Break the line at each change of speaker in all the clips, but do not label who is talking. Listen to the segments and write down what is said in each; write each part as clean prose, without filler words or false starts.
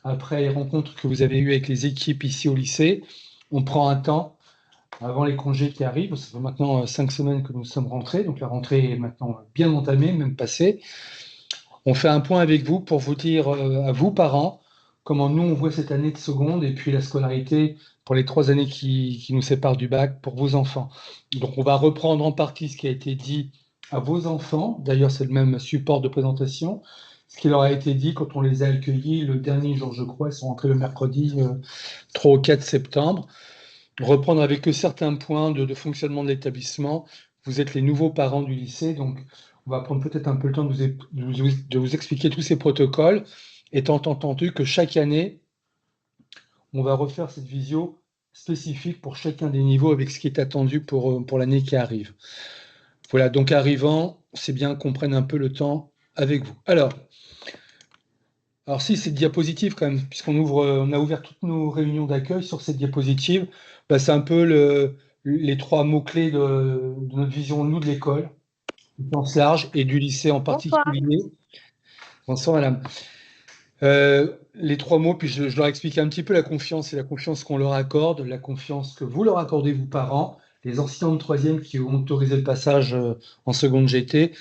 après les rencontres que vous avez eues avec les équipes ici au lycée. On prend un temps avant les congés qui arrivent. Ça fait maintenant 5 semaines que nous sommes rentrés, donc la rentrée est maintenant bien entamée, même passée. On fait un point avec vous pour vous dire, à vous, parents, comment nous, on voit cette année de seconde et puis la scolarité pour les 3 années qui nous séparent du bac pour vos enfants. Donc, on va reprendre en partie ce qui a été dit à vos enfants. D'ailleurs, c'est le même support de présentation. Ce qui leur a été dit quand on les a accueillis le dernier jour, je crois, ils sont rentrés le mercredi 3 ou 4 septembre. Reprendre avec eux certains points de fonctionnement de l'établissement. Vous êtes les nouveaux parents du lycée, donc on va prendre peut-être un peu le temps de vous expliquer tous ces protocoles, étant entendu que chaque année, on va refaire cette visio spécifique pour chacun des niveaux avec ce qui est attendu pour l'année qui arrive. Voilà, donc arrivant, c'est bien qu'on prenne un peu le temps avec vous. Alors si, cette diapositive quand même, on a ouvert toutes nos réunions d'accueil sur cette diapositive, bah, c'est un peu les trois mots-clés de notre vision, nous, de l'école, du sens large et du lycée en
Bonsoir.
particulier. Bonsoir, madame. Les trois mots, puis je leur explique un petit peu la confiance, c'est la confiance qu'on leur accorde, la confiance que vous leur accordez, vous parents, les enseignants de troisième qui ont autorisé le passage en seconde GT,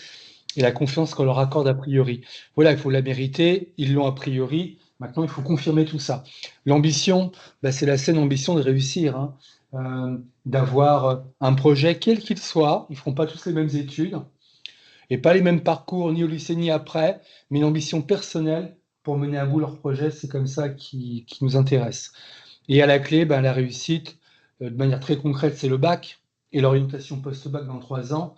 et la confiance qu'on leur accorde a priori. Voilà, il faut la mériter, ils l'ont a priori, maintenant il faut confirmer tout ça. L'ambition, bah, c'est la saine ambition de réussir, hein, d'avoir un projet quel qu'il soit, ils ne feront pas tous les mêmes études, et pas les mêmes parcours ni au lycée ni après, mais une ambition personnelle pour mener à bout leur projet, c'est comme ça qui nous intéresse. Et à la clé, ben, la réussite, de manière très concrète, c'est le bac et l'orientation post-bac dans 3 ans.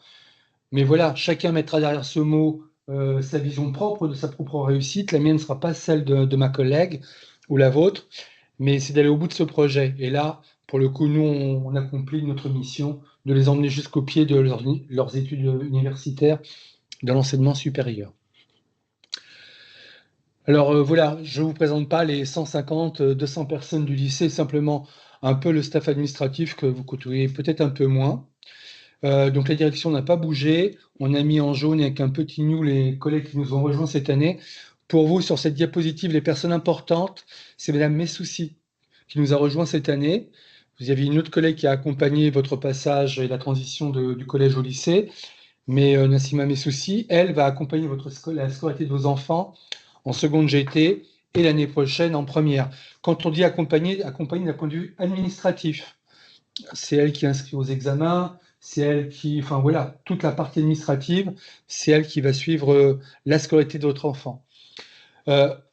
Mais voilà, chacun mettra derrière ce mot sa vision propre de sa propre réussite. La mienne ne sera pas celle de ma collègue ou la vôtre, mais c'est d'aller au bout de ce projet. Et là, pour le coup, nous, on accomplit notre mission de les emmener jusqu'au pied de leurs études universitaires de l'enseignement supérieur. Alors voilà, je ne vous présente pas les 150, 200 personnes du lycée, simplement un peu le staff administratif que vous côtoyez peut-être un peu moins. Donc la direction n'a pas bougé. On a mis en jaune avec un petit nous les collègues qui nous ont rejoints cette année. Pour vous, sur cette diapositive, les personnes importantes, c'est Madame Messoussi qui nous a rejoints cette année. Vous aviez une autre collègue qui a accompagné votre passage et la transition du collège au lycée. Mais Nassima Messoussi, elle, va accompagner la scolarité de vos enfants en seconde GT et l'année prochaine en première. Quand on dit accompagner d'un point de vue administratif, c'est elle qui inscrit aux examens, c'est elle qui, enfin voilà, toute la partie administrative, c'est elle qui va suivre la scolarité de votre enfant.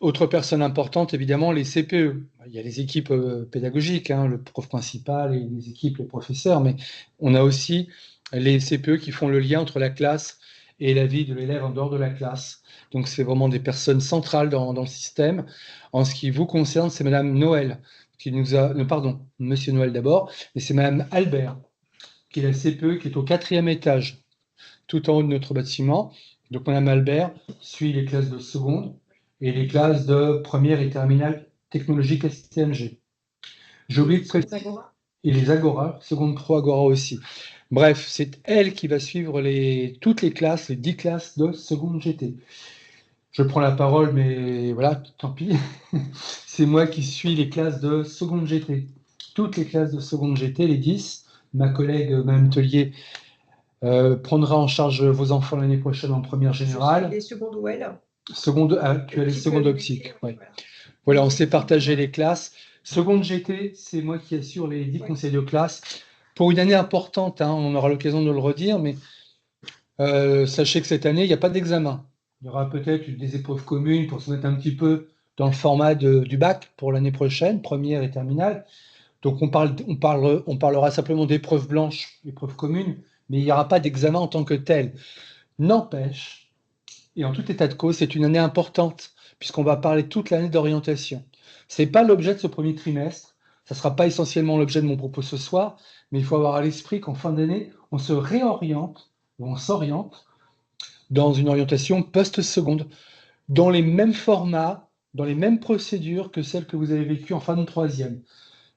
Autre personne importante, évidemment, les CPE. Il y a les équipes pédagogiques, hein, le prof principal et les équipes, les professeurs, mais on a aussi les CPE qui font le lien entre la classe et la vie de l'élève en dehors de la classe. Donc, c'est vraiment des personnes centrales dans le système. En ce qui vous concerne, c'est Madame Noël qui nous a, pardon, Monsieur Noël d'abord, mais c'est Madame Albert qui est la CPE qui est au 4e étage, tout en haut de notre bâtiment. Donc, Madame Albert suit les classes de seconde et les classes de première et terminale technologique STMG. J'ai oublié de préciser. Et les Agora, seconde pro Agora aussi. Bref, c'est elle qui va suivre toutes les classes, les 10 classes de seconde GT. Je prends la parole, mais voilà, tant pis. C'est moi qui suis les classes de seconde GT. Toutes les classes de seconde GT, les 10. Ma collègue, Mme Tellier, prendra en charge vos enfants l'année prochaine en première générale.
Les secondes où elle
Seconde, tu as les secondes optiques. Ouais. Voilà, on s'est partagé les classes. Seconde GT, c'est moi qui assure les 10 conseils de classe. Pour une année importante, hein, on aura l'occasion de le redire, mais sachez que cette année, il n'y a pas d'examen. Il y aura peut-être des épreuves communes pour se mettre un petit peu dans le format du bac pour l'année prochaine, première et terminale. Donc on parlera simplement d'épreuves blanches, épreuves communes, mais il n'y aura pas d'examen en tant que tel. N'empêche, et en tout état de cause, c'est une année importante, puisqu'on va parler toute l'année d'orientation. Ce n'est pas l'objet de ce premier trimestre, ça ne sera pas essentiellement l'objet de mon propos ce soir, mais il faut avoir à l'esprit qu'en fin d'année, on se réoriente, ou on s'oriente, dans une orientation post-seconde, dans les mêmes formats, dans les mêmes procédures que celles que vous avez vécues en fin de troisième.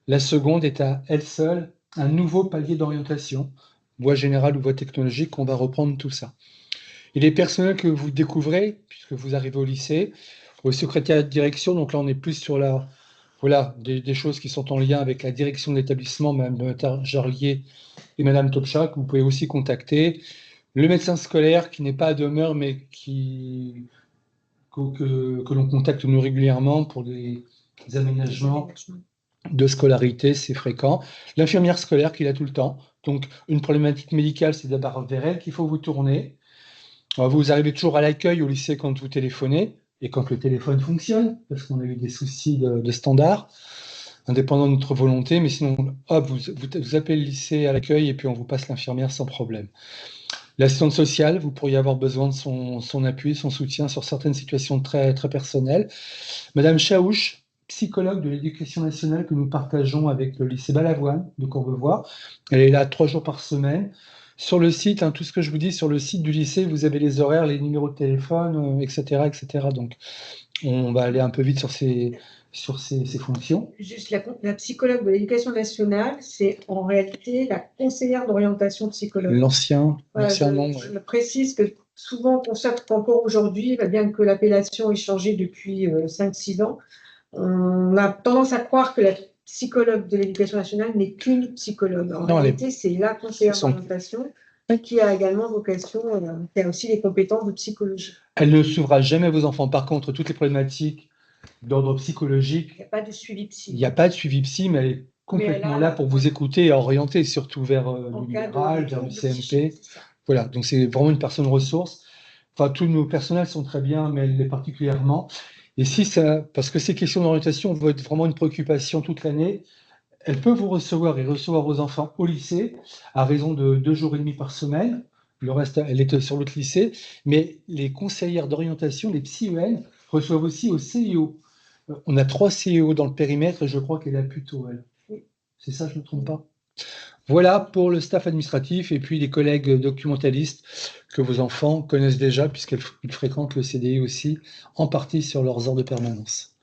La seconde est à elle seule un nouveau palier d'orientation, voie générale ou voie technologique, on va reprendre tout ça. Et les personnels que vous découvrez, puisque vous arrivez au lycée, au secrétariat de direction, donc là on est plus sur voilà, des choses qui sont en lien avec la direction de l'établissement, Mme Jarlier et Madame Topchak. Vous pouvez aussi contacter le médecin scolaire qui n'est pas à demeure, mais que l'on contacte nous régulièrement pour des aménagements de scolarité, c'est fréquent. L'infirmière scolaire qui est là tout le temps. Donc, une problématique médicale, c'est d'abord vers elle qu'il faut vous tourner. Vous arrivez toujours à l'accueil au lycée quand vous téléphonez et quand le téléphone fonctionne, parce qu'on a eu des soucis de standard, indépendant de notre volonté, mais sinon, hop, vous appelez le lycée à l'accueil et puis on vous passe l'infirmière sans problème. L'assistante sociale, vous pourriez avoir besoin de son appui, son soutien sur certaines situations très, très personnelles. Madame Chaouche, psychologue de l'éducation nationale que nous partageons avec le lycée Balavoine de Courbevoie. Elle est là 3 jours par semaine. Sur le site, tout ce que je vous dis, sur le site du lycée, vous avez les horaires, les numéros de téléphone, etc., etc. Donc, on va aller un peu vite sur ces fonctions.
Juste la psychologue de l'éducation nationale, c'est en réalité la conseillère d'orientation psychologue.
L'ancien nom.
Je précise que souvent, on constate qu'encore aujourd'hui, bien que l'appellation ait changé depuis 5-6 ans, on a tendance à croire que la psychologue de l'éducation nationale n'est qu'une psychologue. En réalité, c'est la conseillère d'orientation qui a également vocation, qui a aussi les compétences de psychologie.
Elle ne suivra jamais vos enfants. Par contre, toutes les problématiques d'ordre psychologique,
il n'y a pas de suivi psy.
Il n'y a pas de suivi psy, mais elle est complètement là pour vous écouter et orienter, surtout vers le libéral, vers le CMP. Voilà, donc c'est vraiment une personne ressource. Enfin, tous nos personnels sont très bien, mais elle l'est particulièrement. Et si ça, parce que ces questions d'orientation vont être vraiment une préoccupation toute l'année, elle peut vous recevoir et recevoir vos enfants au lycée à raison de 2 jours et demi par semaine. Le reste, elle est sur l'autre lycée. Mais les conseillères d'orientation, les psy-EN, reçoivent aussi au CIO. On a 3 CIO dans le périmètre et je crois qu'elle a plutôt elle. C'est ça, je ne me trompe pas? Voilà pour le staff administratif et puis les collègues documentalistes que vos enfants connaissent déjà puisqu'ils fréquentent le CDI aussi, en partie sur leurs heures de permanence.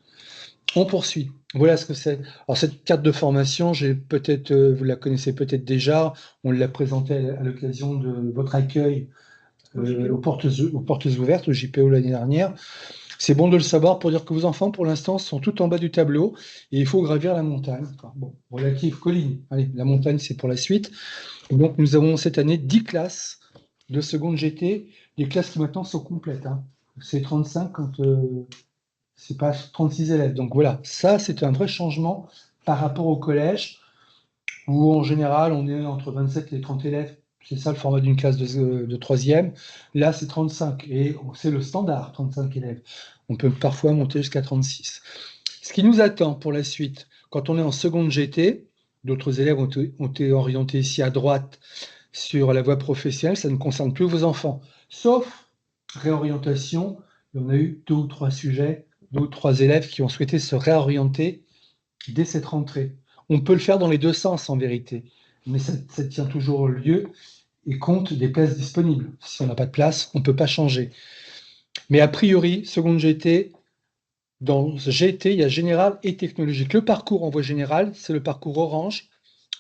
On poursuit. Voilà ce que c'est. Alors cette carte de formation, vous la connaissez peut-être déjà, on l'a présentée à l'occasion de votre accueil aux portes ouvertes, au JPO l'année dernière. C'est bon de le savoir pour dire que vos enfants, pour l'instant, sont tout en bas du tableau et il faut gravir la montagne. Enfin, bon, relative colline. Allez, la montagne, c'est pour la suite. Et donc, nous avons cette année 10 classes de seconde GT, des classes qui maintenant sont complètes. C'est 35 quand c'est pas 36 élèves. Donc voilà, ça, c'est un vrai changement par rapport au collège où, en général, on est entre 27 et 30 élèves. C'est ça le format d'une classe de troisième. Là, c'est 35 et c'est le standard, 35 élèves. On peut parfois monter jusqu'à 36. Ce qui nous attend pour la suite, quand on est en seconde GT, d'autres élèves ont été orientés ici à droite sur la voie professionnelle, ça ne concerne plus vos enfants. Sauf réorientation, on a eu 2 ou 3 sujets, 2 ou 3 élèves qui ont souhaité se réorienter dès cette rentrée. On peut le faire dans les deux sens en vérité, mais ça tient toujours lieu et compte des places disponibles. Si on n'a pas de place, on ne peut pas changer. Mais a priori, seconde GT, dans GT, il y a général et technologique. Le parcours en voie générale, c'est le parcours orange,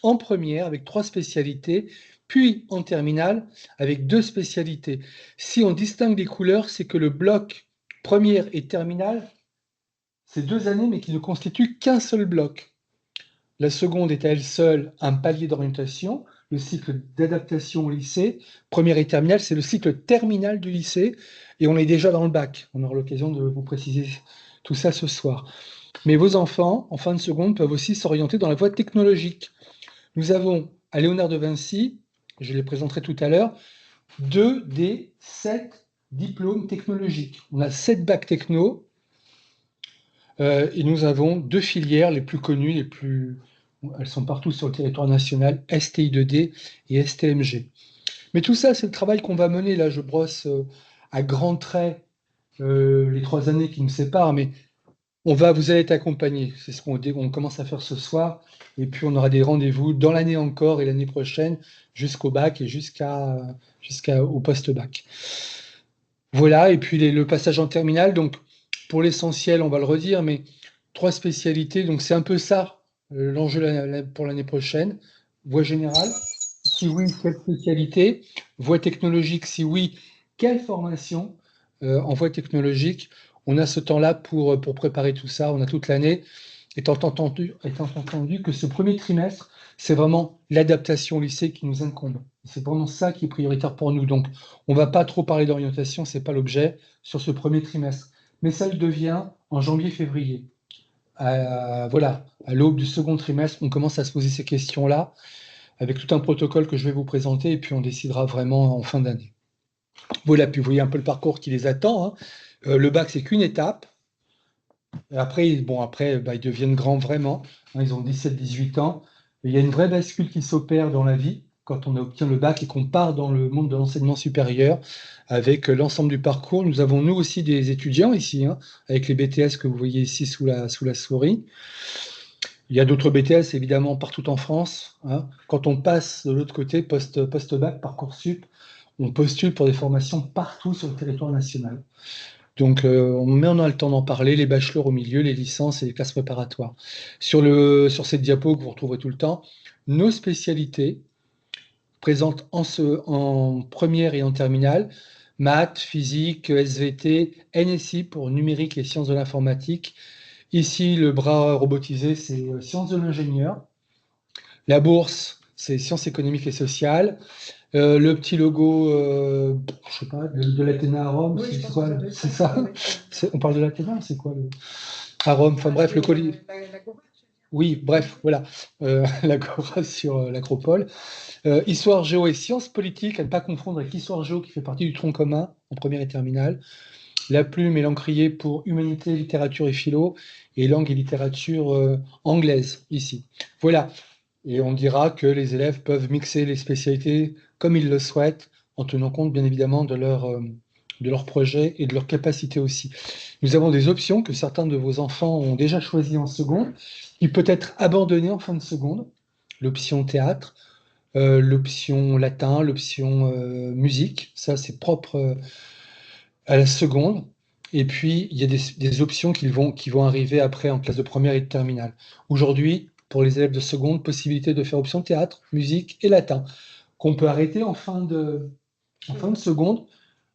en première avec 3 spécialités, puis en terminale avec 2 spécialités. Si on distingue les couleurs, c'est que le bloc première et terminale, c'est 2 années, mais qui ne constituent qu'un seul bloc. La seconde est à elle seule un palier d'orientation. Le cycle d'adaptation au lycée, première et terminale, c'est le cycle terminal du lycée, et on est déjà dans le bac. On aura l'occasion de vous préciser tout ça ce soir. Mais vos enfants, en fin de seconde, peuvent aussi s'orienter dans la voie technologique. Nous avons à Léonard de Vinci, je les présenterai tout à l'heure, 2 des 7 diplômes technologiques. On a 7 bacs techno, et nous avons 2 filières les plus connues, elles sont partout sur le territoire national, STI2D et STMG. Mais tout ça, c'est le travail qu'on va mener. Là, je brosse à grands traits les 3 années qui nous séparent, mais vous allez être accompagnés. C'est ce qu'on commence à faire ce soir. Et puis, on aura des rendez-vous dans l'année encore et l'année prochaine jusqu'au bac et jusqu'au post-bac. Voilà, et puis le passage en terminale. Donc, pour l'essentiel, on va le redire, mais 3 spécialités. Donc, c'est un peu ça, l'enjeu pour l'année prochaine. Voie générale, si oui, quelle spécialité? Voie technologique, si oui, quelle formation en voie technologique. On a ce temps-là pour préparer tout ça, on a toute l'année, étant entendu que ce premier trimestre, c'est vraiment l'adaptation au lycée qui nous incombe. C'est vraiment ça qui est prioritaire pour nous. Donc, on ne va pas trop parler d'orientation, ce n'est pas l'objet sur ce premier trimestre. Mais ça le devient en janvier-février. Voilà, à l'aube du second trimestre, on commence à se poser ces questions-là, avec tout un protocole que je vais vous présenter, et puis on décidera vraiment en fin d'année. Voilà, puis vous voyez un peu le parcours qui les attend, hein. Le bac, c'est qu'une étape. Et après, ils deviennent grands vraiment, hein, ils ont 17-18 ans. Et il y a une vraie bascule qui s'opère dans la vie quand on obtient le bac et qu'on part dans le monde de l'enseignement supérieur avec l'ensemble du parcours. Nous avons, nous aussi, des étudiants ici, hein, avec les BTS que vous voyez ici sous la souris. Il y a d'autres BTS, évidemment, partout en France, hein. Quand on passe de l'autre côté, post-bac, Parcoursup, on postule pour des formations partout sur le territoire national. Donc, on a le temps d'en parler, les bachelors au milieu, les licences et les classes préparatoires. Sur cette diapo que vous retrouverez tout le temps, nos spécialités présentes en première et en terminale, maths, physique, SVT, NSI pour numérique et sciences de l'informatique. Ici, le bras robotisé, c'est sciences de l'ingénieur. La bourse, c'est sciences économiques et sociales. Le petit logo, je sais pas, de l'Athéna à Rome,
Oui,
c'est quoi? C'est ça?
ça.
On parle de l'Athéna, c'est quoi à Rome? Enfin bref, le colis. Oui, bref, voilà. L'Agora sur l'Acropole. Histoire, géo et sciences politiques, à ne pas confondre avec histoire géo qui fait partie du tronc commun en première et terminale. La plume et l'encrier pour humanité, littérature et philo, et langue et littérature anglaise, ici. Voilà. Et on dira que les élèves peuvent mixer les spécialités comme ils le souhaitent, en tenant compte bien évidemment de leur projet et de leur capacité aussi. Nous avons des options que certains de vos enfants ont déjà choisies en seconde, qui peut être abandonnées en fin de seconde. L'option théâtre, l'option latin, l'option musique, ça c'est propre à la seconde. Et puis, il y a des options qui vont arriver après en classe de première et de terminale. Aujourd'hui, pour les élèves de seconde, possibilité de faire option théâtre, musique et latin, qu'on peut arrêter en fin de seconde.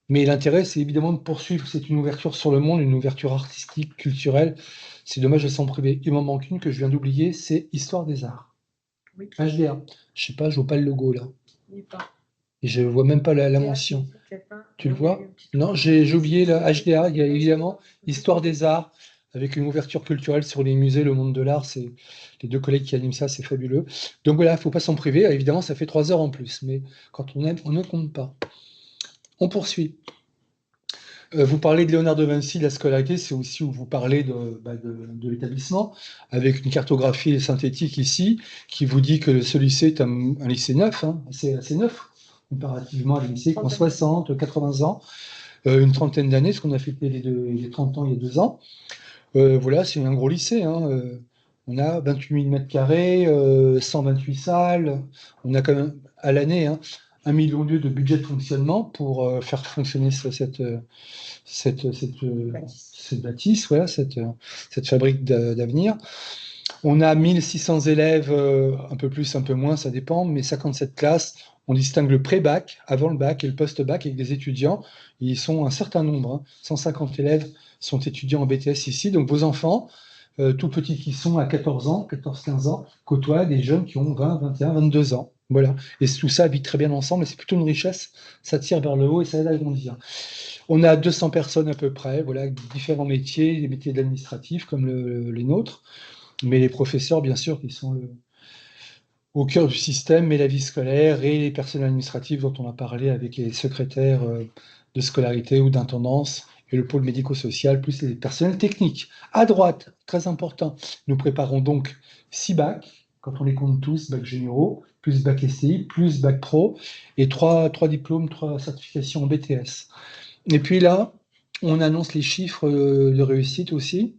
Mais l'intérêt, c'est évidemment de poursuivre. C'est une ouverture sur le monde, une ouverture artistique, culturelle. C'est dommage de s'en priver. Il m'en manque une que je viens d'oublier, c'est Histoire des Arts.
Oui.
HDA. Je sais pas, je vois pas le logo là.
Oui, pas.
Et je vois même pas la mention. Tu le vois? Non, j'ai oublié la HDA. Il y a évidemment Histoire des Arts, avec une ouverture culturelle sur les musées, le monde de l'art. C'est les deux collègues qui animent ça, c'est fabuleux. Donc voilà, il ne faut pas s'en priver. Évidemment, ça fait 3 heures en plus, mais quand on aime, on ne compte pas. On poursuit. Vous parlez de Léonard de Vinci, de la scolarité, c'est aussi où vous parlez de l'établissement, avec une cartographie synthétique ici, qui vous dit que ce lycée est un lycée neuf, hein, assez neuf, comparativement à des lycées qui ont 60, 80 ans, une trentaine d'années, parce qu'on a fêté les 30 ans il y a 2 ans. Voilà, c'est un gros lycée, hein, on a 28 000 mètres carrés, 128 salles, on a quand même à l'année 1 million de budget de fonctionnement pour faire fonctionner cette bâtisse, voilà, cette fabrique d'avenir. On a 1600 élèves, un peu plus, un peu moins, ça dépend, mais 57 classes. On distingue le pré-bac, avant le bac, et le post-bac avec des étudiants. Ils sont un certain nombre, 150 élèves sont étudiants en BTS ici. Donc vos enfants, tout petits qui sont à 14 ans, 14-15 ans, côtoient des jeunes qui ont 20, 21, 22 ans. Voilà. Et tout ça vit très bien ensemble, et c'est plutôt une richesse. Ça tire vers le haut et ça aide à grandir. On a 200 personnes à peu près, voilà, différents métiers, des métiers administratifs comme les nôtres, mais les professeurs, bien sûr, qui sont au cœur du système, mais la vie scolaire et les personnels administratifs dont on a parlé avec les secrétaires de scolarité ou d'intendance et le pôle médico-social, plus les personnels techniques. À droite, très important, nous préparons donc 6 bacs, quand on les compte tous, bacs généraux, plus bac STI, plus bac pro, et 3 diplômes, 3 certifications en BTS. Et puis là, on annonce les chiffres de réussite aussi.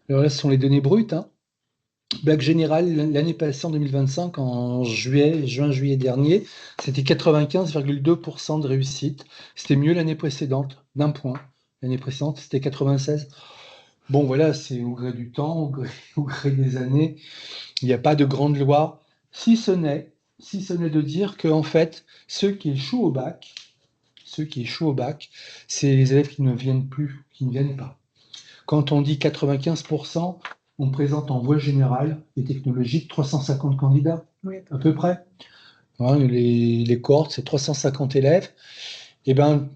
Alors là, ce sont les données brutes, hein. Bac général, l'année passée, en 2025, en juin-juillet dernier, c'était 95,2% de réussite. C'était mieux l'année précédente, d'un point. L'année précédente, c'était 96. Bon, voilà, c'est au gré du temps, au gré des années. Il n'y a pas de grande loi, si ce n'est de dire que, en fait, ceux qui échouent au bac, ceux qui échouent au bac, c'est les élèves qui ne viennent plus, qui ne viennent pas. Quand on dit 95%, on présente en voie générale et technologique 350 candidats,
Oui.
à peu près. Hein, les cohortes, c'est 350 élèves. Et ben,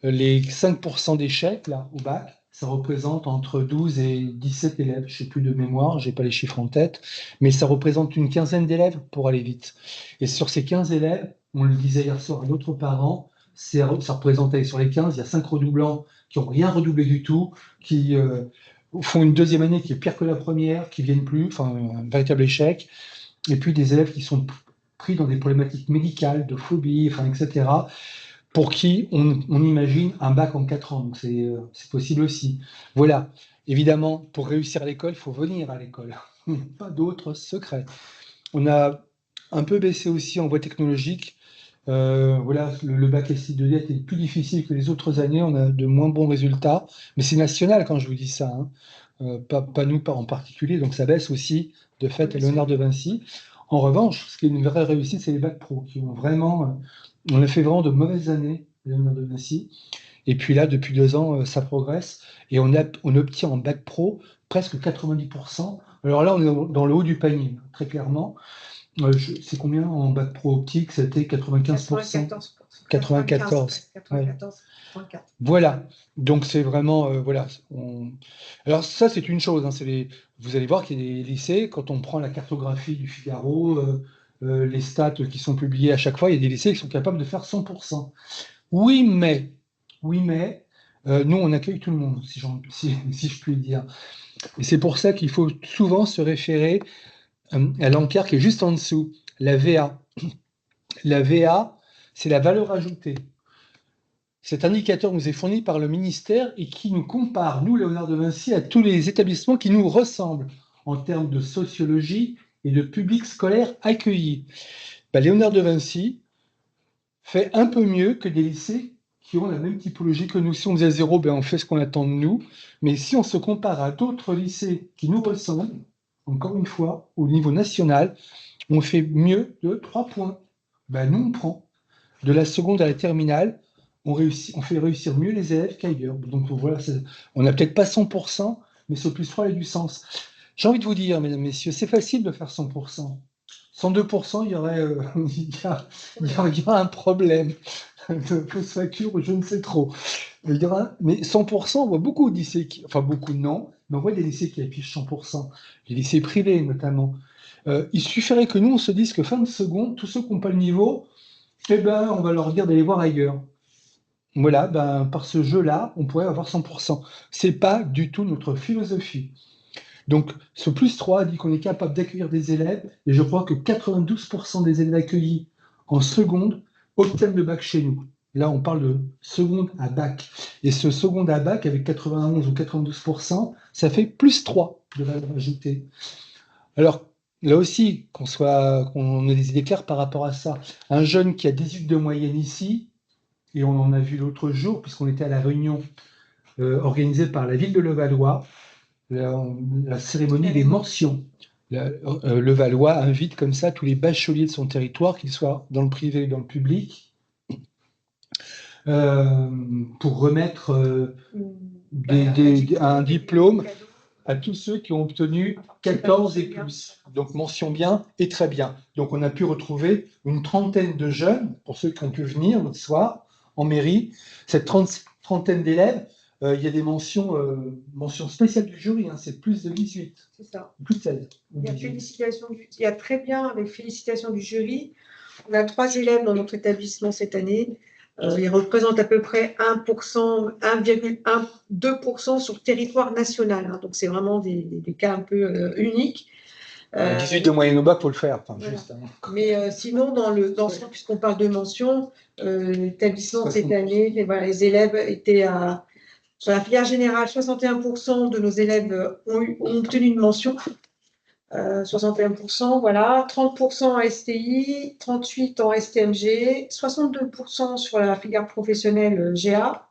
les 5% d'échecs là, au bac, ça représente entre 12 et 17 élèves. Je ne sais plus de mémoire, je n'ai pas les chiffres en tête, mais ça représente une quinzaine d'élèves pour aller vite. Et sur ces 15 élèves, on le disait hier soir à d'autres parents, ça représentait sur les 15, il y a 5 redoublants qui n'ont rien redoublé du tout, qui font une deuxième année qui est pire que la première, qui ne viennent plus, enfin un véritable échec. Et puis des élèves qui sont pris dans des problématiques médicales, de phobie, enfin, etc., pour qui on imagine un bac en 4 ans. Donc c'est possible aussi. Voilà. Évidemment, pour réussir à l'école, il faut venir à l'école. Pas d'autres secrets. On a un peu baissé aussi en voie technologique. Voilà, le bac SI2D était plus difficile que les autres années. On a de moins bons résultats. Mais c'est national quand je vous dis ça. Hein. Pas nous, pas en particulier. Donc ça baisse aussi de fait à Léonard de Vinci. En revanche, ce qui est une vraie réussite, c'est les bacs pro qui ont vraiment. On a fait vraiment de mauvaises années, Léonard de Vinci. Et puis là, depuis 2 ans, ça progresse. Et on obtient en bac pro presque 90%. Alors là, on est dans le haut du panier, très clairement. C'est combien en bac pro optique? C'était 95%. 94.
94,4.
Voilà. Donc c'est vraiment voilà. Alors ça c'est une chose. Hein, vous allez voir qu'il y a des lycées quand on prend la cartographie du Figaro, les stats qui sont publiées à chaque fois, il y a des lycées qui sont capables de faire 100%. Oui mais nous on accueille tout le monde si je puis dire. Et c'est pour ça qu'il faut souvent se référer à l'encart qui est juste en dessous, la VA. La VA, c'est la valeur ajoutée. Cet indicateur nous est fourni par le ministère et qui nous compare, nous, Léonard de Vinci, à tous les établissements qui nous ressemblent en termes de sociologie et de public scolaire accueilli. Léonard de Vinci fait un peu mieux que des lycées qui ont la même typologie que nous. Si on faisait 0, on fait ce qu'on attend de nous. Mais si on se compare à d'autres lycées qui nous ressemblent, encore une fois, au niveau national, on fait mieux de 3 points. Nous, on prend. De la seconde à la terminale, on fait réussir mieux les élèves qu'ailleurs. Donc voilà, on n'a peut-être pas 100%, mais ce plus 3 a du sens. J'ai envie de vous dire, mesdames, messieurs, c'est facile de faire 100%. 102%, il y aurait un problème de fausse facture ou je ne sais trop. Mais 100%, on voit beaucoup de lycées enfin beaucoup non, mais on voit des lycées qui affichent 100%, les lycées privés notamment. Il suffirait que nous, on se dise que fin de seconde, tous ceux qui n'ont pas le niveau, on va leur dire d'aller voir ailleurs. Voilà, par ce jeu-là, on pourrait avoir 100%. C'est pas du tout notre philosophie. Donc, ce plus 3 dit qu'on est capable d'accueillir des élèves, et je crois que 92% des élèves accueillis en seconde obtiennent le bac chez nous. Là, on parle de seconde à bac. Et ce seconde à bac, avec 91 ou 92%, ça fait plus 3 de valeur ajoutée. Alors, là aussi, qu'on ait des idées claires par rapport à ça. Un jeune qui a 18 de moyenne ici, et on en a vu l'autre jour, puisqu'on était à la réunion organisée par la ville de Levallois, la cérémonie des mentions. Levallois invite comme ça tous les bacheliers de son territoire, qu'ils soient dans le privé ou dans le public, pour remettre un diplôme à tous ceux qui ont obtenu 14 et plus. Donc mention bien et très bien. Donc on a pu retrouver une trentaine de jeunes, pour ceux qui ont pu venir l'autre soir, en mairie. Cette trentaine d'élèves, il y a des mentions spéciales du jury, hein, c'est plus de 18.
C'est ça.
Plus de 16.
Il y a très bien, avec félicitations du jury. On a 3 élèves dans notre établissement cette année. Ils représentent à peu près 1%, 1,2% sur le territoire national. Hein, donc, c'est vraiment des cas un peu uniques.
18 de moyenne au bac, il faut le faire. Enfin,
voilà.
juste, hein.
Mais sinon, puisqu'on parle de mention, l'établissement cette année, les élèves étaient sur la filière générale, 61% de nos élèves ont obtenu une mention. 61%, voilà, 30% en STI, 38% en STMG, 62% sur la filière professionnelle GA,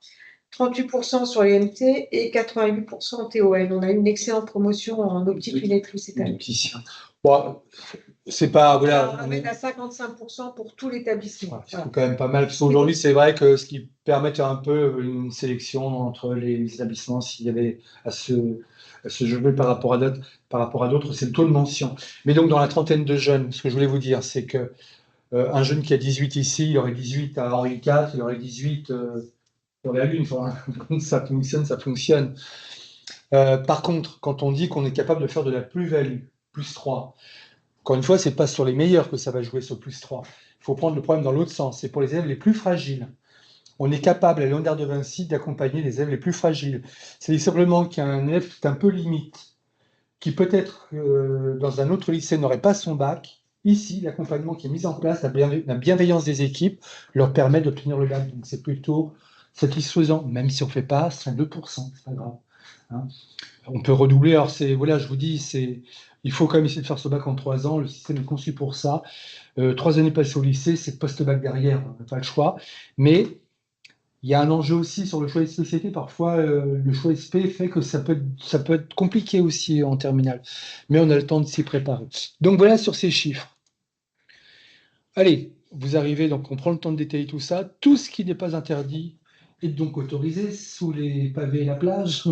38% sur les MT et 88% en TOL. On a eu une excellente promotion en optique lunetterie cette année.
Bon, c'est pas, voilà,
On est à 55% pour tout l'établissement.
c'est quand même pas mal. Parce qu'aujourd'hui, c'est vrai que ce qui permet un peu une sélection entre les établissements, s'il y avait à se jouer par rapport à d'autres, c'est le taux de mention. Mais donc, dans la trentaine de jeunes, ce que je voulais vous dire, c'est que un jeune qui a 18 ici, il aurait 18 à Henri IV, il aurait 18 pour la Lune. Enfin, ça fonctionne, ça fonctionne. Par contre, quand on dit qu'on est capable de faire de la plus-value, plus 3, encore une fois, c'est pas sur les meilleurs que ça va jouer sur plus 3. Il faut prendre le problème dans l'autre sens. C'est pour les élèves les plus fragiles. On est capable, à Léonard de Vinci, d'accompagner les élèves les plus fragiles. C'est simplement qu'il y a un élève qui est un peu limite, qui peut-être dans un autre lycée n'aurait pas son bac. Ici, l'accompagnement qui est mis en place, la bienveillance des équipes, leur permet d'obtenir le bac. Donc c'est plutôt satisfaisant, même si on ne fait pas 102%, c'est pas grave. Hein. On peut redoubler. Alors voilà, je vous dis, il faut quand même essayer de faire ce bac en 3 ans. Le système est conçu pour ça. 3 années passées au lycée, c'est post-bac derrière, on n'a pas le choix. Mais il y a un enjeu aussi sur le choix des spécialités. Parfois, le choix SP fait que ça peut être compliqué aussi en terminale. Mais on a le temps de s'y préparer. Donc voilà sur ces chiffres. Allez, vous arrivez, donc on prend le temps de détailler tout ça. Tout ce qui n'est pas interdit est donc autorisé sous les pavés et la plage,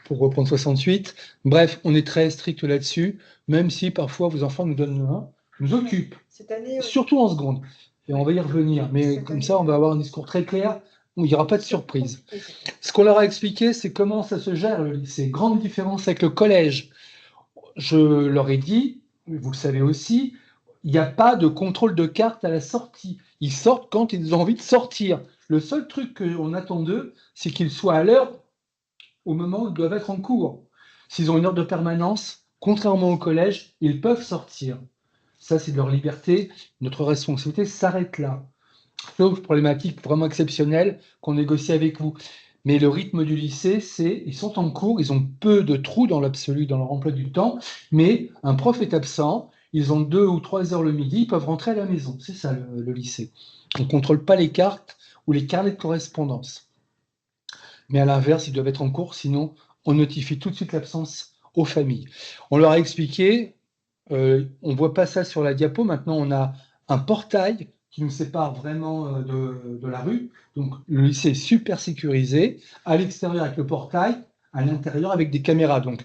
pour reprendre 68. Bref, on est très strict là-dessus, même si parfois vos enfants nous occupent,
Cette année,
surtout en seconde. Et on va y revenir. Mais comme ça, on va avoir un discours très clair où il n'y aura pas de surprise. Ce qu'on leur a expliqué, c'est comment ça se gère le lycée. Grande différence avec le collège. Je leur ai dit, vous le savez aussi, il n'y a pas de contrôle de carte à la sortie. Ils sortent quand ils ont envie de sortir. Le seul truc qu'on attend d'eux, c'est qu'ils soient à l'heure au moment où ils doivent être en cours. S'ils ont une heure de permanence, contrairement au collège, ils peuvent sortir. Ça, c'est de leur liberté. Notre responsabilité s'arrête là. Sauf problématique vraiment exceptionnelle qu'on négocie avec vous. Mais le rythme du lycée, c'est ils sont en cours, ils ont peu de trous dans l'absolu, dans leur emploi du temps, mais un prof est absent, ils ont 2 ou 3 heures le midi, ils peuvent rentrer à la maison. C'est ça le lycée. On ne contrôle pas les cartes ou les carnets de correspondance. Mais à l'inverse, ils doivent être en cours, sinon on notifie tout de suite l'absence aux familles. On leur a expliqué, on ne voit pas ça sur la diapo, maintenant on a un portail qui nous sépare vraiment de la rue. Donc le lycée est super sécurisé, à l'extérieur avec le portail, à l'intérieur avec des caméras. Donc